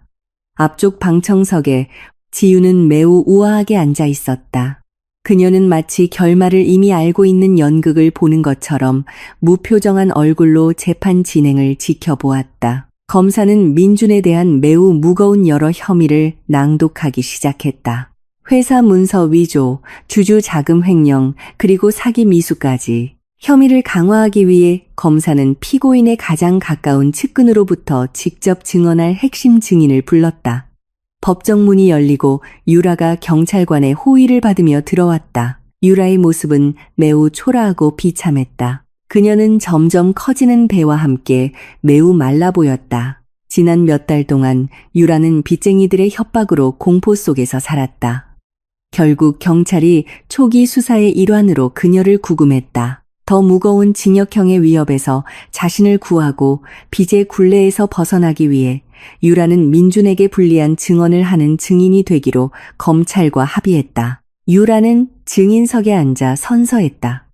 앞쪽 방청석에 지유는 매우 우아하게 앉아 있었다. 그녀는 마치 결말을 이미 알고 있는 연극을 보는 것처럼 무표정한 얼굴로 재판 진행을 지켜보았다. 검사는 민준에 대한 매우 무거운 여러 혐의를 낭독하기 시작했다. 회사 문서 위조, 주주 자금 횡령, 그리고 사기 미수까지. 혐의를 강화하기 위해 검사는 피고인의 가장 가까운 측근으로부터 직접 증언할 핵심 증인을 불렀다. 법정 문이 열리고 유라가 경찰관의 호의를 받으며 들어왔다. 유라의 모습은 매우 초라하고 비참했다. 그녀는 점점 커지는 배와 함께 매우 말라 보였다. 지난 몇 달 동안 유라는 빚쟁이들의 협박으로 공포 속에서 살았다. 결국 경찰이 초기 수사의 일환으로 그녀를 구금했다. 더 무거운 징역형의 위협에서 자신을 구하고 빚의 굴레에서 벗어나기 위해 유라는 민준에게 불리한 증언을 하는 증인이 되기로 검찰과 합의했다. 유라는 증인석에 앉아 선서했다.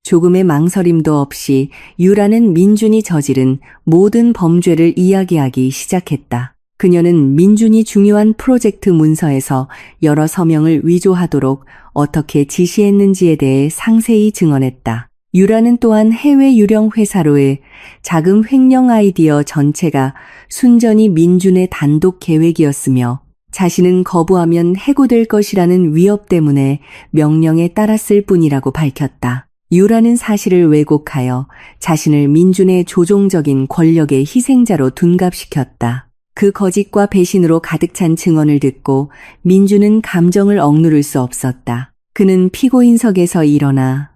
조금의 망설임도 없이 유라는 민준이 저지른 모든 범죄를 이야기하기 시작했다. 그녀는 민준이 중요한 프로젝트 문서에서 여러 서명을 위조하도록 어떻게 지시했는지에 대해 상세히 증언했다. 유라는 또한 해외 유령 회사로의 자금 횡령 아이디어 전체가 순전히 민준의 단독 계획이었으며 자신은 거부하면 해고될 것이라는 위협 때문에 명령에 따랐을 뿐이라고 밝혔다. 유라는 사실을 왜곡하여 자신을 민준의 조종적인 권력의 희생자로 둔갑시켰다. 그 거짓과 배신으로 가득 찬 증언을 듣고 민준은 감정을 억누를 수 없었다. 그는 피고인석에서 일어나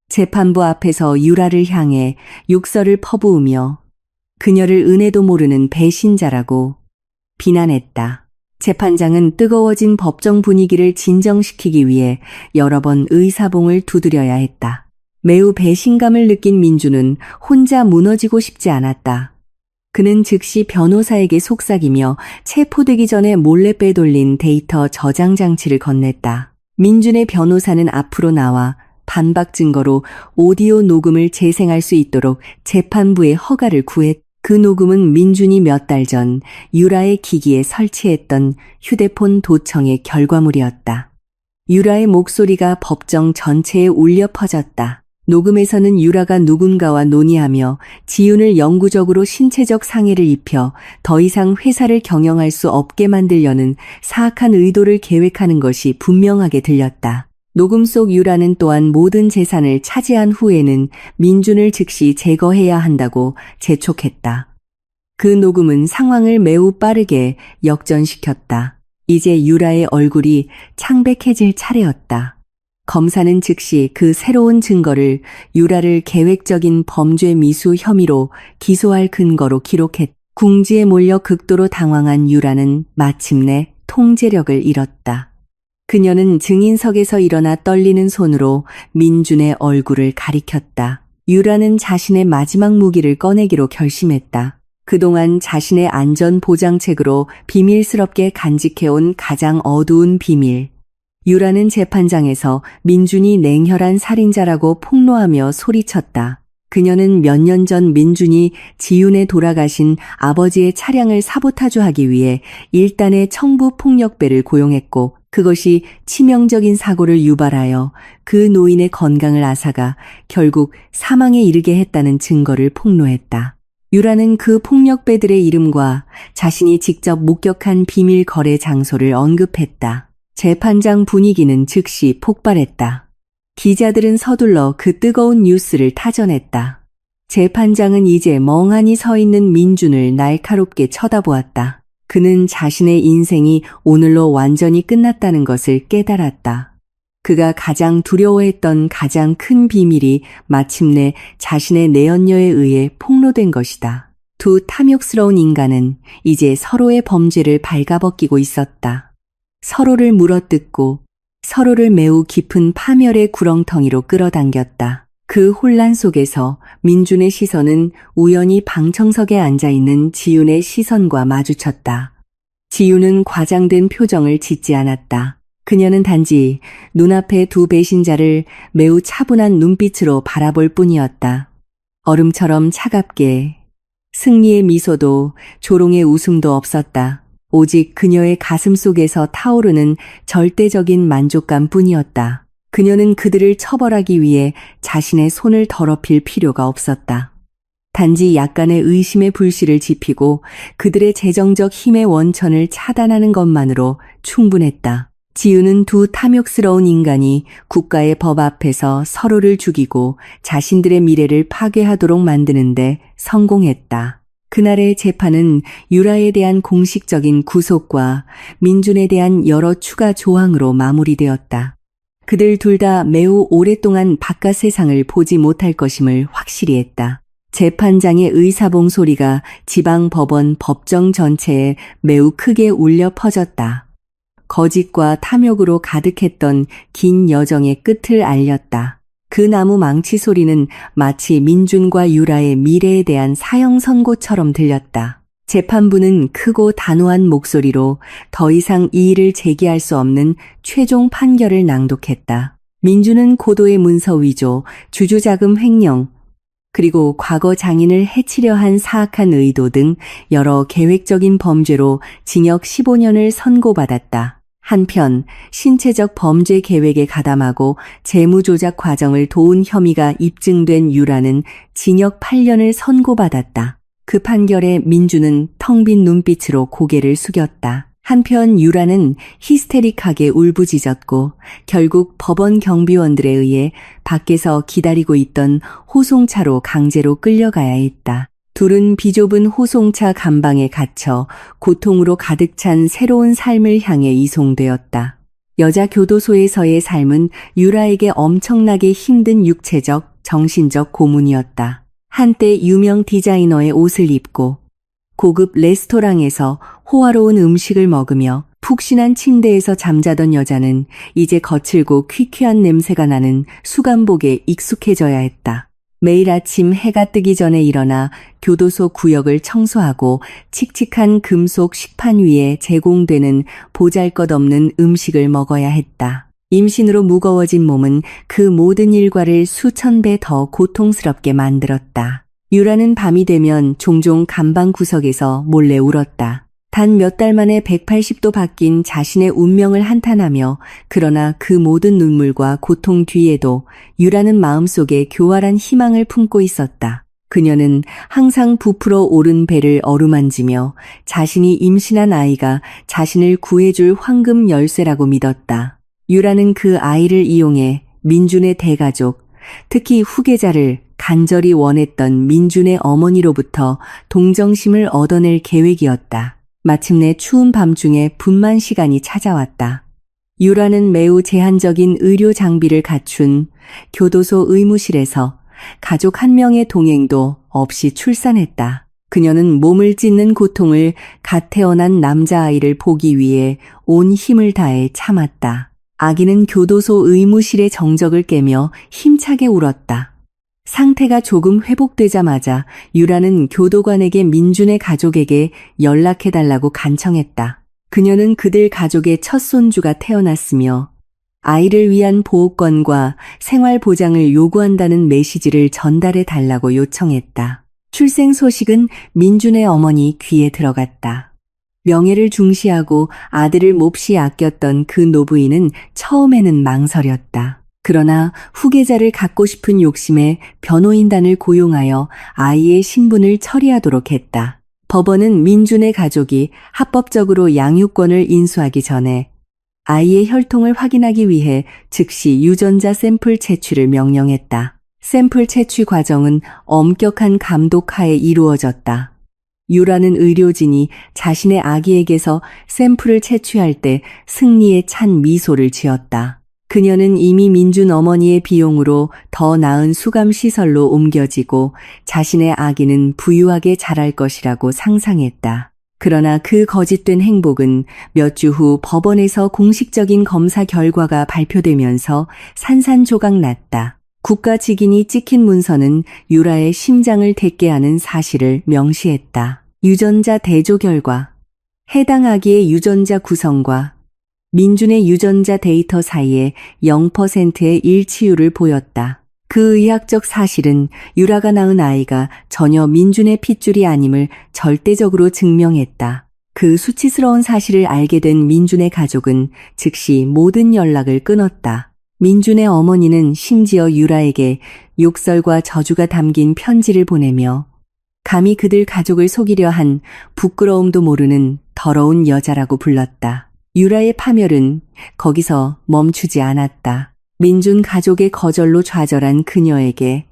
재판부 앞에서 유라를 향해 욕설을 퍼부으며 그녀를 은혜도 모르는 배신자라고 비난했다. 재판장은 뜨거워진 법정 분위기를 진정시키기 위해 여러 번 의사봉을 두드려야 했다. 매우 배신감을 느낀 민준은 혼자 무너지고 싶지 않았다. 그는 즉시 변호사에게 속삭이며 체포되기 전에 몰래 빼돌린 데이터 저장 장치를 건넸다. 민준의 변호사는 앞으로 나와 반박 증거로 오디오 녹음을 재생할 수 있도록 재판부의 허가를 구했다. 그 녹음은 민준이 몇 달 전 유라의 기기에 설치했던 휴대폰 도청의 결과물이었다. 유라의 목소리가 법정 전체에 울려 퍼졌다. 녹음에서는 유라가 누군가와 논의하며 지윤을 영구적으로 신체적 상해를 입혀 더 이상 회사를 경영할 수 없게 만들려는 사악한 의도를 계획하는 것이 분명하게 들렸다. 녹음 속 유라는 또한 모든 재산을 차지한 후에는 민준을 즉시 제거해야 한다고 재촉했다. 그 녹음은 상황을 매우 빠르게 역전시켰다. 이제 유라의 얼굴이 창백해질 차례였다. 검사는 즉시 그 새로운 증거를 유라를 계획적인 범죄 미수 혐의로 기소할 근거로 기록했다. 궁지에 몰려 극도로 당황한 유라는 마침내 통제력을 잃었다. 그녀는 증인석에서 일어나 떨리는 손으로 민준의 얼굴을 가리켰다. 유라는 자신의 마지막 무기를 꺼내기로 결심했다. 그동안 자신의 안전 보장책으로 비밀스럽게 간직해온 가장 어두운 비밀. 유라는 재판장에서 민준이 냉혈한 살인자라고 폭로하며 소리쳤다. 그녀는 몇 년 전 민준이 지윤에 돌아가신 아버지의 차량을 사보타주하기 위해 일단의 청부 폭력배를 고용했고 그것이 치명적인 사고를 유발하여 그 노인의 건강을 앗아가 결국 사망에 이르게 했다는 증거를 폭로했다. 유라는 그 폭력배들의 이름과 자신이 직접 목격한 비밀 거래 장소를 언급했다. 재판장 분위기는 즉시 폭발했다. 기자들은 서둘러 그 뜨거운 뉴스를 타전했다. 재판장은 이제 멍하니 서 있는 민준을 날카롭게 쳐다보았다. 그는 자신의 인생이 오늘로 완전히 끝났다는 것을 깨달았다. 그가 가장 두려워했던 가장 큰 비밀이 마침내 자신의 내연녀에 의해 폭로된 것이다. 두 탐욕스러운 인간은 이제 서로의 범죄를 발가벗기고 있었다. 서로를 물어뜯고 서로를 매우 깊은 파멸의 구렁텅이로 끌어당겼다. 그 혼란 속에서 민준의 시선은 우연히 방청석에 앉아있는 지윤의 시선과 마주쳤다. 지윤은 과장된 표정을 짓지 않았다. 그녀는 단지 눈앞의 두 배신자를 매우 차분한 눈빛으로 바라볼 뿐이었다. 얼음처럼 차갑게 승리의 미소도 조롱의 웃음도 없었다. 오직 그녀의 가슴 속에서 타오르는 절대적인 만족감 뿐이었다. 그녀는 그들을 처벌하기 위해 자신의 손을 더럽힐 필요가 없었다. 단지 약간의 의심의 불씨를 지피고 그들의 재정적 힘의 원천을 차단하는 것만으로 충분했다. 지윤은 두 탐욕스러운 인간이 국가의 법 앞에서 서로를 죽이고 자신들의 미래를 파괴하도록 만드는데 성공했다. 그날의 재판은 유라에 대한 공식적인 구속과 민준에 대한 여러 추가 조항으로 마무리되었다. 그들 둘 다 매우 오랫동안 바깥 세상을 보지 못할 것임을 확실히 했다. 재판장의 의사봉 소리가 지방 법원 법정 전체에 매우 크게 울려 퍼졌다. 거짓과 탐욕으로 가득했던 긴 여정의 끝을 알렸다. 그 나무 망치 소리는 마치 민준과 유라의 미래에 대한 사형 선고처럼 들렸다. 재판부는 크고 단호한 목소리로 더 이상 이의를 제기할 수 없는 최종 판결을 낭독했다. 민준은 고도의 문서 위조, 주주자금 횡령, 그리고 과거 장인을 해치려 한 사악한 의도 등 여러 계획적인 범죄로 징역 15년을 선고받았다. 한편 신체적 범죄 계획에 가담하고 재무조작 과정을 도운 혐의가 입증된 유라는 징역 8년을 선고받았다. 그 판결에 민준은 텅 빈 눈빛으로 고개를 숙였다. 한편 유라는 히스테릭하게 울부짖었고 결국 법원 경비원들에 의해 밖에서 기다리고 있던 호송차로 강제로 끌려가야 했다. 둘은 비좁은 호송차 감방에 갇혀 고통으로 가득 찬 새로운 삶을 향해 이송되었다. 여자 교도소에서의 삶은 유라에게 엄청나게 힘든 육체적, 정신적 고문이었다. 한때 유명 디자이너의 옷을 입고 고급 레스토랑에서 호화로운 음식을 먹으며 푹신한 침대에서 잠자던 여자는 이제 거칠고 퀴퀴한 냄새가 나는 수감복에 익숙해져야 했다. 매일 아침 해가 뜨기 전에 일어나 교도소 구역을 청소하고 칙칙한 금속 식판 위에 제공되는 보잘것없는 음식을 먹어야 했다. 임신으로 무거워진 몸은 그 모든 일과를 수천 배 더 고통스럽게 만들었다. 유라는 밤이 되면 종종 감방 구석에서 몰래 울었다. 단 몇 달 만에 180도 바뀐 자신의 운명을 한탄하며 그러나 그 모든 눈물과 고통 뒤에도 유라는 마음속에 교활한 희망을 품고 있었다. 그녀는 항상 부풀어 오른 배를 어루만지며 자신이 임신한 아이가 자신을 구해줄 황금 열쇠라고 믿었다. 유라는 그 아이를 이용해 민준의 대가족, 특히 후계자를 간절히 원했던 민준의 어머니로부터 동정심을 얻어낼 계획이었다. 마침내 추운 밤중에 분만 시간이 찾아왔다. 유라는 매우 제한적인 의료 장비를 갖춘 교도소 의무실에서 가족 한 명의 동행도 없이 출산했다. 그녀는 몸을 찢는 고통을 갓 태어난 남자아이를 보기 위해 온 힘을 다해 참았다. 아기는 교도소 의무실의 정적을 깨며 힘차게 울었다. 상태가 조금 회복되자마자 유라는 교도관에게 민준의 가족에게 연락해달라고 간청했다. 그녀는 그들 가족의 첫 손주가 태어났으며 아이를 위한 보호권과 생활보장을 요구한다는 메시지를 전달해달라고 요청했다. 출생 소식은 민준의 어머니 귀에 들어갔다. 명예를 중시하고 아들을 몹시 아꼈던 그 노부인은 처음에는 망설였다. 그러나 후계자를 갖고 싶은 욕심에 변호인단을 고용하여 아이의 신분을 처리하도록 했다. 법원은 민준의 가족이 합법적으로 양육권을 인수하기 전에 아이의 혈통을 확인하기 위해 즉시 유전자 샘플 채취를 명령했다. 샘플 채취 과정은 엄격한 감독 하에 이루어졌다. 유라는 의료진이 자신의 아기에게서 샘플을 채취할 때 승리에 찬 미소를 지었다. 그녀는 이미 민준 어머니의 비용으로 더 나은 수감시설로 옮겨지고 자신의 아기는 부유하게 자랄 것이라고 상상했다. 그러나 그 거짓된 행복은 몇 주 후 법원에서 공식적인 검사 결과가 발표되면서 산산조각 났다. 국가 직인이 찍힌 문서는 유라의 심장을 댔게 하는 사실을 명시했다. 유전자 대조 결과, 해당 아기의 유전자 구성과 민준의 유전자 데이터 사이에 0%의 일치율을 보였다. 그 의학적 사실은 유라가 낳은 아이가 전혀 민준의 핏줄이 아님을 절대적으로 증명했다. 그 수치스러운 사실을 알게 된 민준의 가족은 즉시 모든 연락을 끊었다. 민준의 어머니는 심지어 유라에게 욕설과 저주가 담긴 편지를 보내며 감히 그들 가족을 속이려 한 부끄러움도 모르는 더러운 여자라고 불렀다. 유라의 파멸은 거기서 멈추지 않았다. 민준 가족의 거절로 좌절한 그녀에게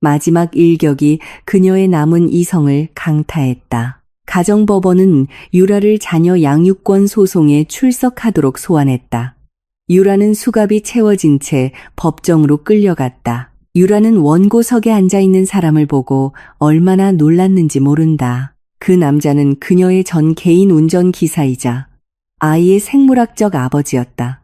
마지막 일격이 그녀의 남은 이성을 강타했다. 가정법원은 유라를 자녀 양육권 소송에 출석하도록 소환했다. 유라는 수갑이 채워진 채 법정으로 끌려갔다. 유라는 원고석에 앉아있는 사람을 보고 얼마나 놀랐는지 모른다. 그 남자는 그녀의 전 개인 운전기사이자 아이의 생물학적 아버지였다.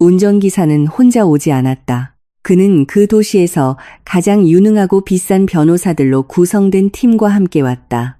운전기사는 혼자 오지 않았다. 그는 그 도시에서 가장 유능하고 비싼 변호사들로 구성된 팀과 함께 왔다.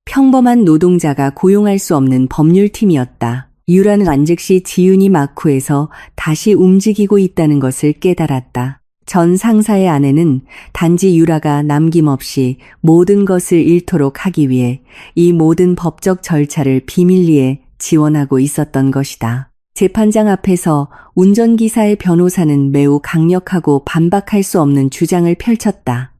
평범한 노동자가 고용할 수 없는 법률팀이었다. 유라는 안즉시 지윤이 마쿠에서 다시 움직이고 있다는 것을 깨달았다. 전 상사의 아내는 단지 유라가 남김없이 모든 것을 잃도록 하기 위해 이 모든 법적 절차를 비밀리에 지원하고 있었던 것이다. 재판장 앞에서 운전기사의 변호사는 매우 강력하고 반박할 수 없는 주장을 펼쳤다.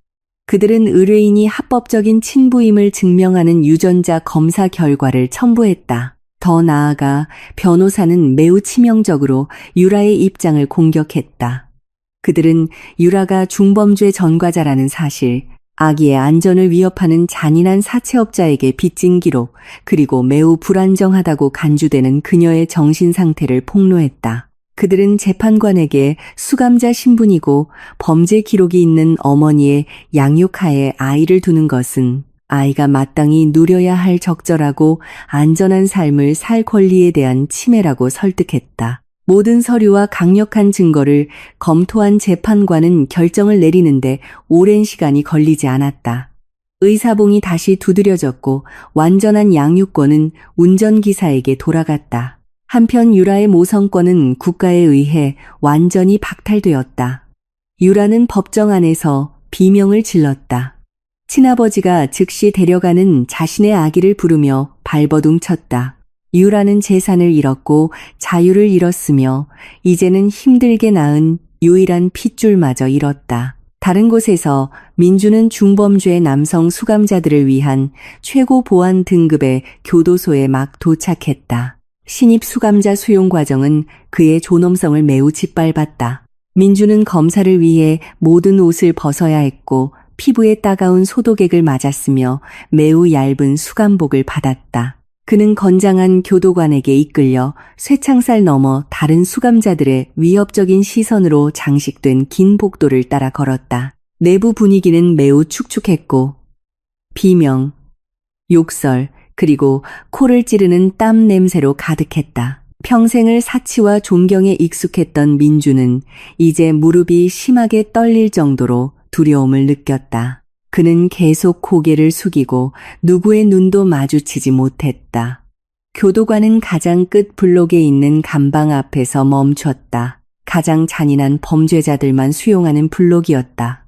그들은 의뢰인이 합법적인 친부임을 증명하는 유전자 검사 결과를 첨부했다. 더 나아가 변호사는 매우 치명적으로 유라의 입장을 공격했다. 그들은 유라가 중범죄 전과자라는 사실, 아기의 안전을 위협하는 잔인한 사채업자에게 빚진 기록, 그리고 매우 불안정하다고 간주되는 그녀의 정신 상태를 폭로했다. 그들은 재판관에게 수감자 신분이고 범죄 기록이 있는 어머니의 양육하에 아이를 두는 것은 아이가 마땅히 누려야 할 적절하고 안전한 삶을 살 권리에 대한 침해라고 설득했다. 모든 서류와 강력한 증거를 검토한 재판관은 결정을 내리는데 오랜 시간이 걸리지 않았다. 의사봉이 다시 두드려졌고 완전한 양육권은 운전기사에게 돌아갔다. 한편 유라의 모성권은 국가에 의해 완전히 박탈되었다. 유라는 법정 안에서 비명을 질렀다. 친아버지가 즉시 데려가는 자신의 아기를 부르며 발버둥 쳤다. 유라는 재산을 잃었고 자유를 잃었으며 이제는 힘들게 낳은 유일한 핏줄마저 잃었다. 다른 곳에서 민주는 중범죄 남성 수감자들을 위한 최고 보안 등급의 교도소에 막 도착했다. 신입 수감자 수용 과정은 그의 존엄성을 매우 짓밟았다. 민주는 검사를 위해 모든 옷을 벗어야 했고 피부에 따가운 소독액을 맞았으며 매우 얇은 수감복을 받았다. 그는 건장한 교도관에게 이끌려 쇠창살 넘어 다른 수감자들의 위협적인 시선으로 장식된 긴 복도를 따라 걸었다. 내부 분위기는 매우 축축했고 비명, 욕설, 그리고 코를 찌르는 땀 냄새로 가득했다. 평생을 사치와 존경에 익숙했던 민주는 이제 무릎이 심하게 떨릴 정도로 두려움을 느꼈다. 그는 계속 고개를 숙이고 누구의 눈도 마주치지 못했다. 교도관은 가장 끝 블록에 있는 감방 앞에서 멈췄다. 가장 잔인한 범죄자들만 수용하는 블록이었다.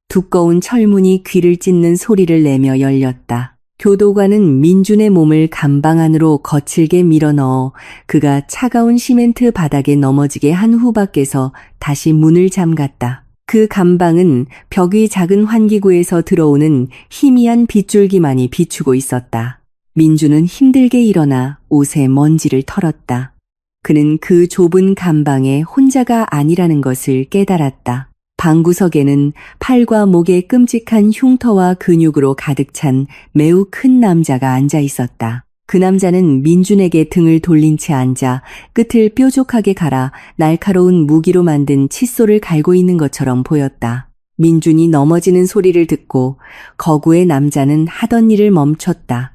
두꺼운 철문이 귀를 찢는 소리를 내며 열렸다. 교도관은 민준의 몸을 감방 안으로 거칠게 밀어넣어 그가 차가운 시멘트 바닥에 넘어지게 한 후 밖에서 다시 문을 잠갔다. 그 감방은 벽 위 작은 환기구에서 들어오는 희미한 빗줄기만이 비추고 있었다. 민준은 힘들게 일어나 옷에 먼지를 털었다. 그는 그 좁은 감방에 혼자가 아니라는 것을 깨달았다. 방구석에는 팔과 목에 끔찍한 흉터와 근육으로 가득 찬 매우 큰 남자가 앉아 있었다. 그 남자는 민준에게 등을 돌린 채 앉아 끝을 뾰족하게 갈아 날카로운 무기로 만든 칫솔을 갈고 있는 것처럼 보였다. 민준이 넘어지는 소리를 듣고 거구의 남자는 하던 일을 멈췄다.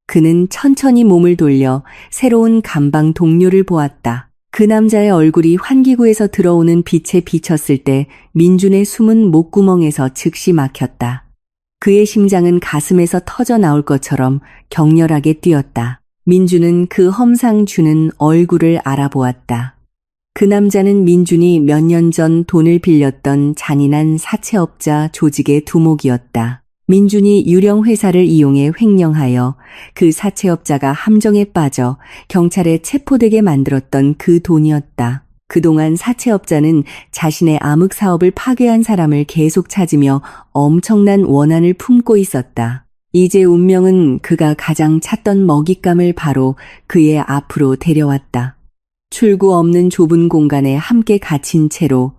그는 천천히 몸을 돌려 새로운 감방 동료를 보았다. 그 남자의 얼굴이 환기구에서 들어오는 빛에 비쳤을 때 민준의 숨은 목구멍에서 즉시 막혔다. 그의 심장은 가슴에서 터져 나올 것처럼 격렬하게 뛰었다. 민준은 그 험상궂은 얼굴을 알아보았다. 그 남자는 민준이 몇 년 전 돈을 빌렸던 잔인한 사채업자 조직의 두목이었다. 민준이 유령 회사를 이용해 횡령하여 그 사채업자가 함정에 빠져 경찰에 체포되게 만들었던 그 돈이었다. 그동안 사채업자는 자신의 암흑 사업을 파괴한 사람을 계속 찾으며 엄청난 원한을 품고 있었다. 이제 운명은 그가 가장 찾던 먹잇감을 바로 그의 앞으로 데려왔다. 출구 없는 좁은 공간에 함께 갇힌 채로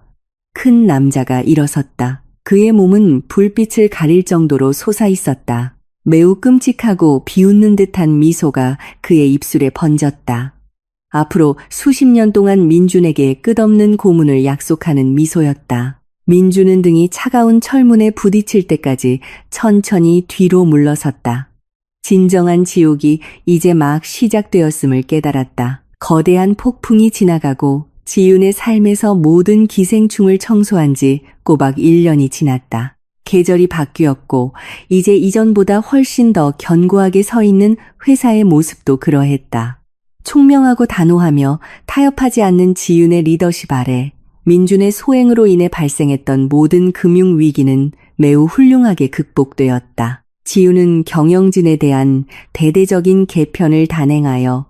큰 남자가 일어섰다. 그의 몸은 불빛을 가릴 정도로 솟아 있었다. 매우 끔찍하고 비웃는 듯한 미소가 그의 입술에 번졌다. 앞으로 수십 년 동안 민준에게 끝없는 고문을 약속하는 미소였다. 민준은 등이 차가운 철문에 부딪힐 때까지 천천히 뒤로 물러섰다. 진정한 지옥이 이제 막 시작되었음을 깨달았다. 거대한 폭풍이 지나가고 지윤의 삶에서 모든 기생충을 청소한 지 꼬박 1년이 지났다. 계절이 바뀌었고 이제 이전보다 훨씬 더 견고하게 서 있는 회사의 모습도 그러했다. 총명하고 단호하며 타협하지 않는 지윤의 리더십 아래 민준의 소행으로 인해 발생했던 모든 금융 위기는 매우 훌륭하게 극복되었다. 지윤은 경영진에 대한 대대적인 개편을 단행하여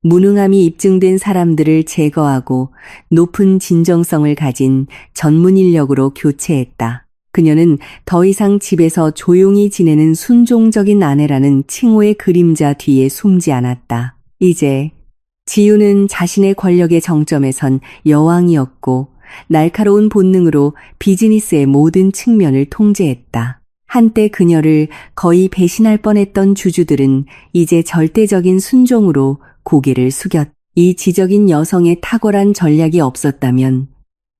무능함이 입증된 사람들을 제거하고 높은 진정성을 가진 전문 인력으로 교체했다. 그녀는 더 이상 집에서 조용히 지내는 순종적인 아내라는 칭호의 그림자 뒤에 숨지 않았다. 이제 지윤은 자신의 권력의 정점에 선 여왕이었고 날카로운 본능으로 비즈니스의 모든 측면을 통제했다. 한때 그녀를 거의 배신할 뻔했던 주주들은 이제 절대적인 순종으로 고개를 숙였다. 이 지적인 여성의 탁월한 전략이 없었다면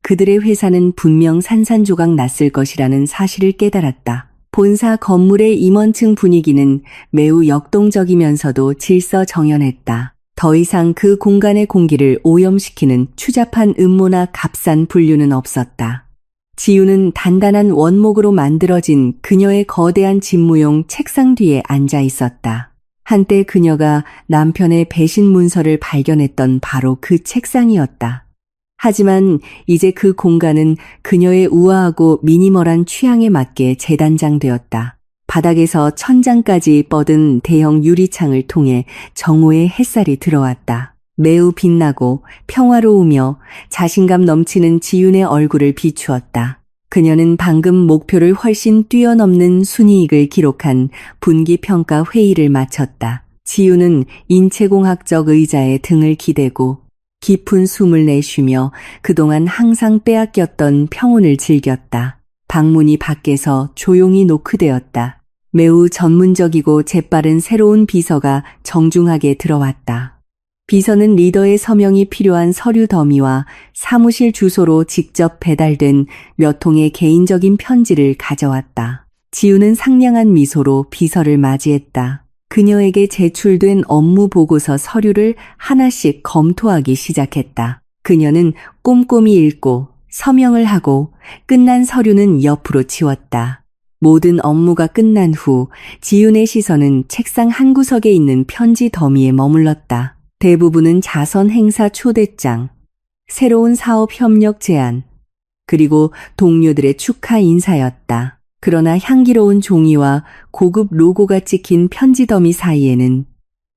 그들의 회사는 분명 산산조각 났을 것이라는 사실을 깨달았다. 본사 건물의 임원층 분위기는 매우 역동적이면서도 질서정연했다. 더 이상 그 공간의 공기를 오염시키는 추잡한 음모나 값싼 분류는 없었다. 지우는 단단한 원목으로 만들어진 그녀의 거대한 집무용 책상 뒤에 앉아 있었다. 한때 그녀가 남편의 배신 문서를 발견했던 바로 그 책상이었다. 하지만 이제 그 공간은 그녀의 우아하고 미니멀한 취향에 맞게 재단장되었다. 바닥에서 천장까지 뻗은 대형 유리창을 통해 정오의 햇살이 들어왔다. 매우 빛나고 평화로우며 자신감 넘치는 지윤의 얼굴을 비추었다. 그녀는 방금 목표를 훨씬 뛰어넘는 순이익을 기록한 분기평가 회의를 마쳤다. 지윤은 인체공학적 의자에 등을 기대고 깊은 숨을 내쉬며 그동안 항상 빼앗겼던 평온을 즐겼다. 방문이 밖에서 조용히 노크되었다. 매우 전문적이고 재빠른 새로운 비서가 정중하게 들어왔다. 비서는 리더의 서명이 필요한 서류 더미와 사무실 주소로 직접 배달된 몇 통의 개인적인 편지를 가져왔다. 지우는 상냥한 미소로 비서를 맞이했다. 그녀에게 제출된 업무 보고서 서류를 하나씩 검토하기 시작했다. 그녀는 꼼꼼히 읽고 서명을 하고 끝난 서류는 옆으로 치웠다. 모든 업무가 끝난 후 지윤의 시선은 책상 한 구석에 있는 편지 더미에 머물렀다. 대부분은 자선 행사 초대장, 새로운 사업 협력 제안, 그리고 동료들의 축하 인사였다. 그러나 향기로운 종이와 고급 로고가 찍힌 편지 더미 사이에는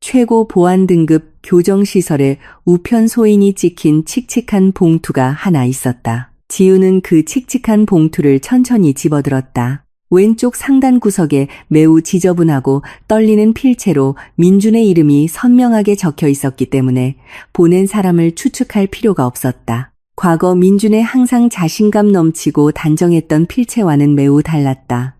최고 보안 등급 교정시설의 우편 소인이 찍힌 칙칙한 봉투가 하나 있었다. 지우는 그 칙칙한 봉투를 천천히 집어들었다. 왼쪽 상단 구석에 매우 지저분하고 떨리는 필체로 민준의 이름이 선명하게 적혀 있었기 때문에 보낸 사람을 추측할 필요가 없었다. 과거 민준의 항상 자신감 넘치고 단정했던 필체와는 매우 달랐다.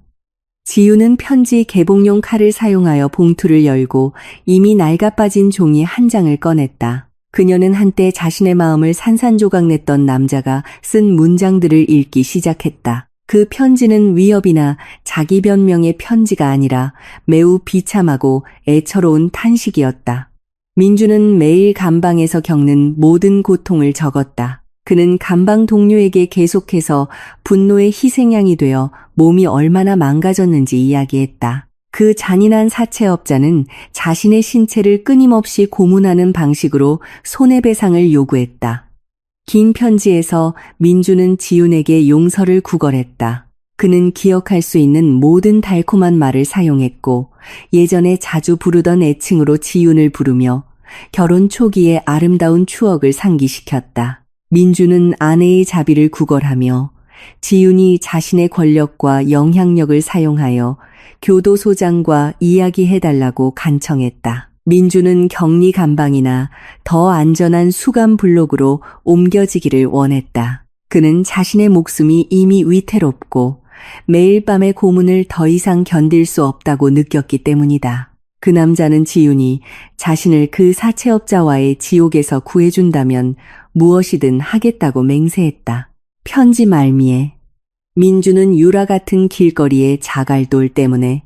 지우는 편지 개봉용 칼을 사용하여 봉투를 열고 이미 낡아빠진 종이 한 장을 꺼냈다. 그녀는 한때 자신의 마음을 산산조각냈던 남자가 쓴 문장들을 읽기 시작했다. 그 편지는 위협이나 자기 변명의 편지가 아니라 매우 비참하고 애처로운 탄식이었다. 민주는 매일 감방에서 겪는 모든 고통을 적었다. 그는 감방 동료에게 계속해서 분노의 희생양이 되어 몸이 얼마나 망가졌는지 이야기했다. 그 잔인한 사채업자는 자신의 신체를 끊임없이 고문하는 방식으로 손해배상을 요구했다. 긴 편지에서 민주는 지윤에게 용서를 구걸했다. 그는 기억할 수 있는 모든 달콤한 말을 사용했고 예전에 자주 부르던 애칭으로 지윤을 부르며 결혼 초기의 아름다운 추억을 상기시켰다. 민주는 아내의 자비를 구걸하며 지윤이 자신의 권력과 영향력을 사용하여 교도소장과 이야기해달라고 간청했다. 민주는 격리 감방이나 더 안전한 수감 블록으로 옮겨지기를 원했다. 그는 자신의 목숨이 이미 위태롭고 매일 밤의 고문을 더 이상 견딜 수 없다고 느꼈기 때문이다. 그 남자는 지윤이 자신을 그 사채업자와의 지옥에서 구해준다면 무엇이든 하겠다고 맹세했다. 편지 말미에 민주는 유라 같은 길거리의 자갈돌 때문에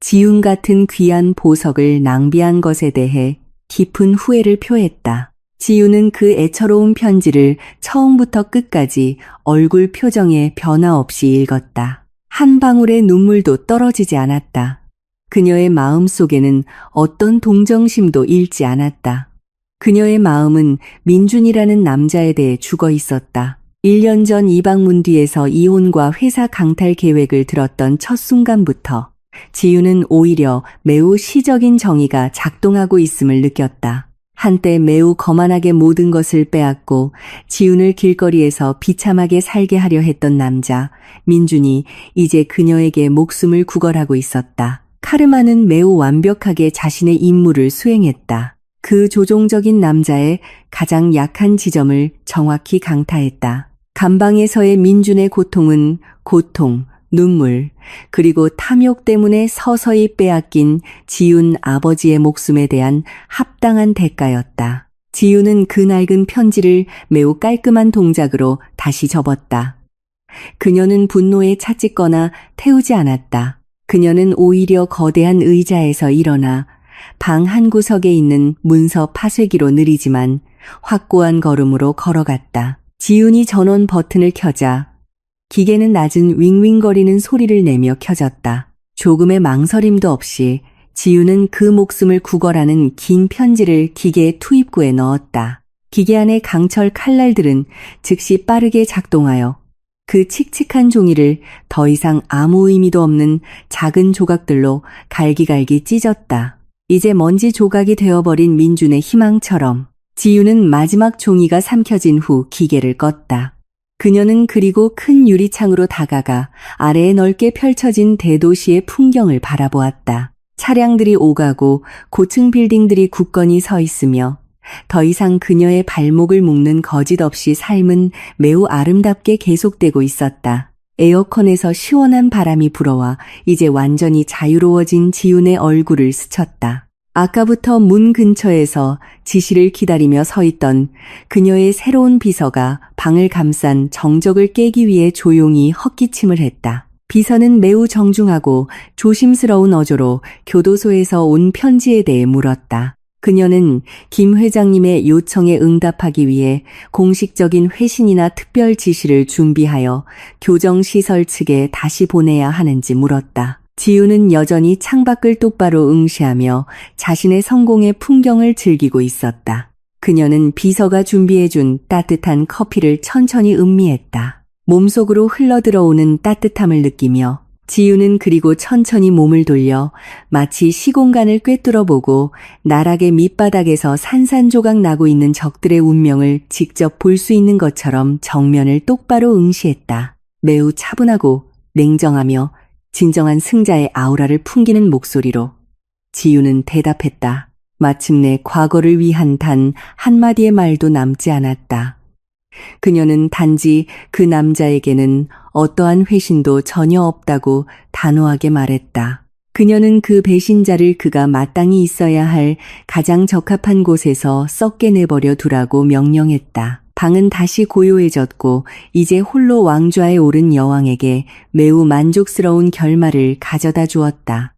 지윤 같은 귀한 보석을 낭비한 것에 대해 깊은 후회를 표했다. 지윤은 그 애처로운 편지를 처음부터 끝까지 얼굴 표정에 변화 없이 읽었다. 한 방울의 눈물도 떨어지지 않았다. 그녀의 마음 속에는 어떤 동정심도 잃지 않았다. 그녀의 마음은 민준이라는 남자에 대해 죽어 있었다. 1년 전 이 방문 뒤에서 이혼과 회사 강탈 계획을 들었던 첫 순간부터 지윤은 오히려 매우 시적인 정의가 작동하고 있음을 느꼈다. 한때 매우 거만하게 모든 것을 빼앗고 지윤을 길거리에서 비참하게 살게 하려 했던 남자 민준이 이제 그녀에게 목숨을 구걸하고 있었다. 카르마는 매우 완벽하게 자신의 임무를 수행했다. 그 조종적인 남자의 가장 약한 지점을 정확히 강타했다. 감방에서의 민준의 고통은 고통, 눈물, 그리고 탐욕 때문에 서서히 빼앗긴 지윤 아버지의 목숨에 대한 합당한 대가였다. 지윤은 그 낡은 편지를 매우 깔끔한 동작으로 다시 접었다. 그녀는 분노에 차찍거나 태우지 않았다. 그녀는 오히려 거대한 의자에서 일어나 방 한 구석에 있는 문서 파쇄기로 느리지만 확고한 걸음으로 걸어갔다. 지윤이 전원 버튼을 켜자 기계는 낮은 윙윙거리는 소리를 내며 켜졌다. 조금의 망설임도 없이 지윤은 그 목숨을 구걸하는 긴 편지를 기계의 투입구에 넣었다. 기계 안의 강철 칼날들은 즉시 빠르게 작동하여 그 칙칙한 종이를 더 이상 아무 의미도 없는 작은 조각들로 갈기갈기 찢었다. 이제 먼지 조각이 되어버린 민준의 희망처럼 지윤은 마지막 종이가 삼켜진 후 기계를 껐다. 그녀는 그리고 큰 유리창으로 다가가 아래에 넓게 펼쳐진 대도시의 풍경을 바라보았다. 차량들이 오가고 고층 빌딩들이 굳건히 서 있으며 더 이상 그녀의 발목을 묶는 거짓 없이 삶은 매우 아름답게 계속되고 있었다. 에어컨에서 시원한 바람이 불어와 이제 완전히 자유로워진 지윤의 얼굴을 스쳤다. 아까부터 문 근처에서 지시를 기다리며 서 있던 그녀의 새로운 비서가 방을 감싼 정적을 깨기 위해 조용히 헛기침을 했다. 비서는 매우 정중하고 조심스러운 어조로 교도소에서 온 편지에 대해 물었다. 그녀는 김 회장님의 요청에 응답하기 위해 공식적인 회신이나 특별 지시를 준비하여 교정시설 측에 다시 보내야 하는지 물었다. 지우는 여전히 창밖을 똑바로 응시하며 자신의 성공의 풍경을 즐기고 있었다. 그녀는 비서가 준비해준 따뜻한 커피를 천천히 음미했다. 몸속으로 흘러들어오는 따뜻함을 느끼며 지우는 그리고 천천히 몸을 돌려 마치 시공간을 꿰뚫어보고 나락의 밑바닥에서 산산조각 나고 있는 적들의 운명을 직접 볼 수 있는 것처럼 정면을 똑바로 응시했다. 매우 차분하고 냉정하며 진정한 승자의 아우라를 풍기는 목소리로 지우는 대답했다. 마침내 과거를 위한 단 한마디의 말도 남지 않았다. 그녀는 단지 그 남자에게는 어떠한 회신도 전혀 없다고 단호하게 말했다. 그녀는 그 배신자를 그가 마땅히 있어야 할 가장 적합한 곳에서 썩게 내버려 두라고 명령했다. 방은 다시 고요해졌고 이제 홀로 왕좌에 오른 여왕에게 매우 만족스러운 결말을 가져다 주었다.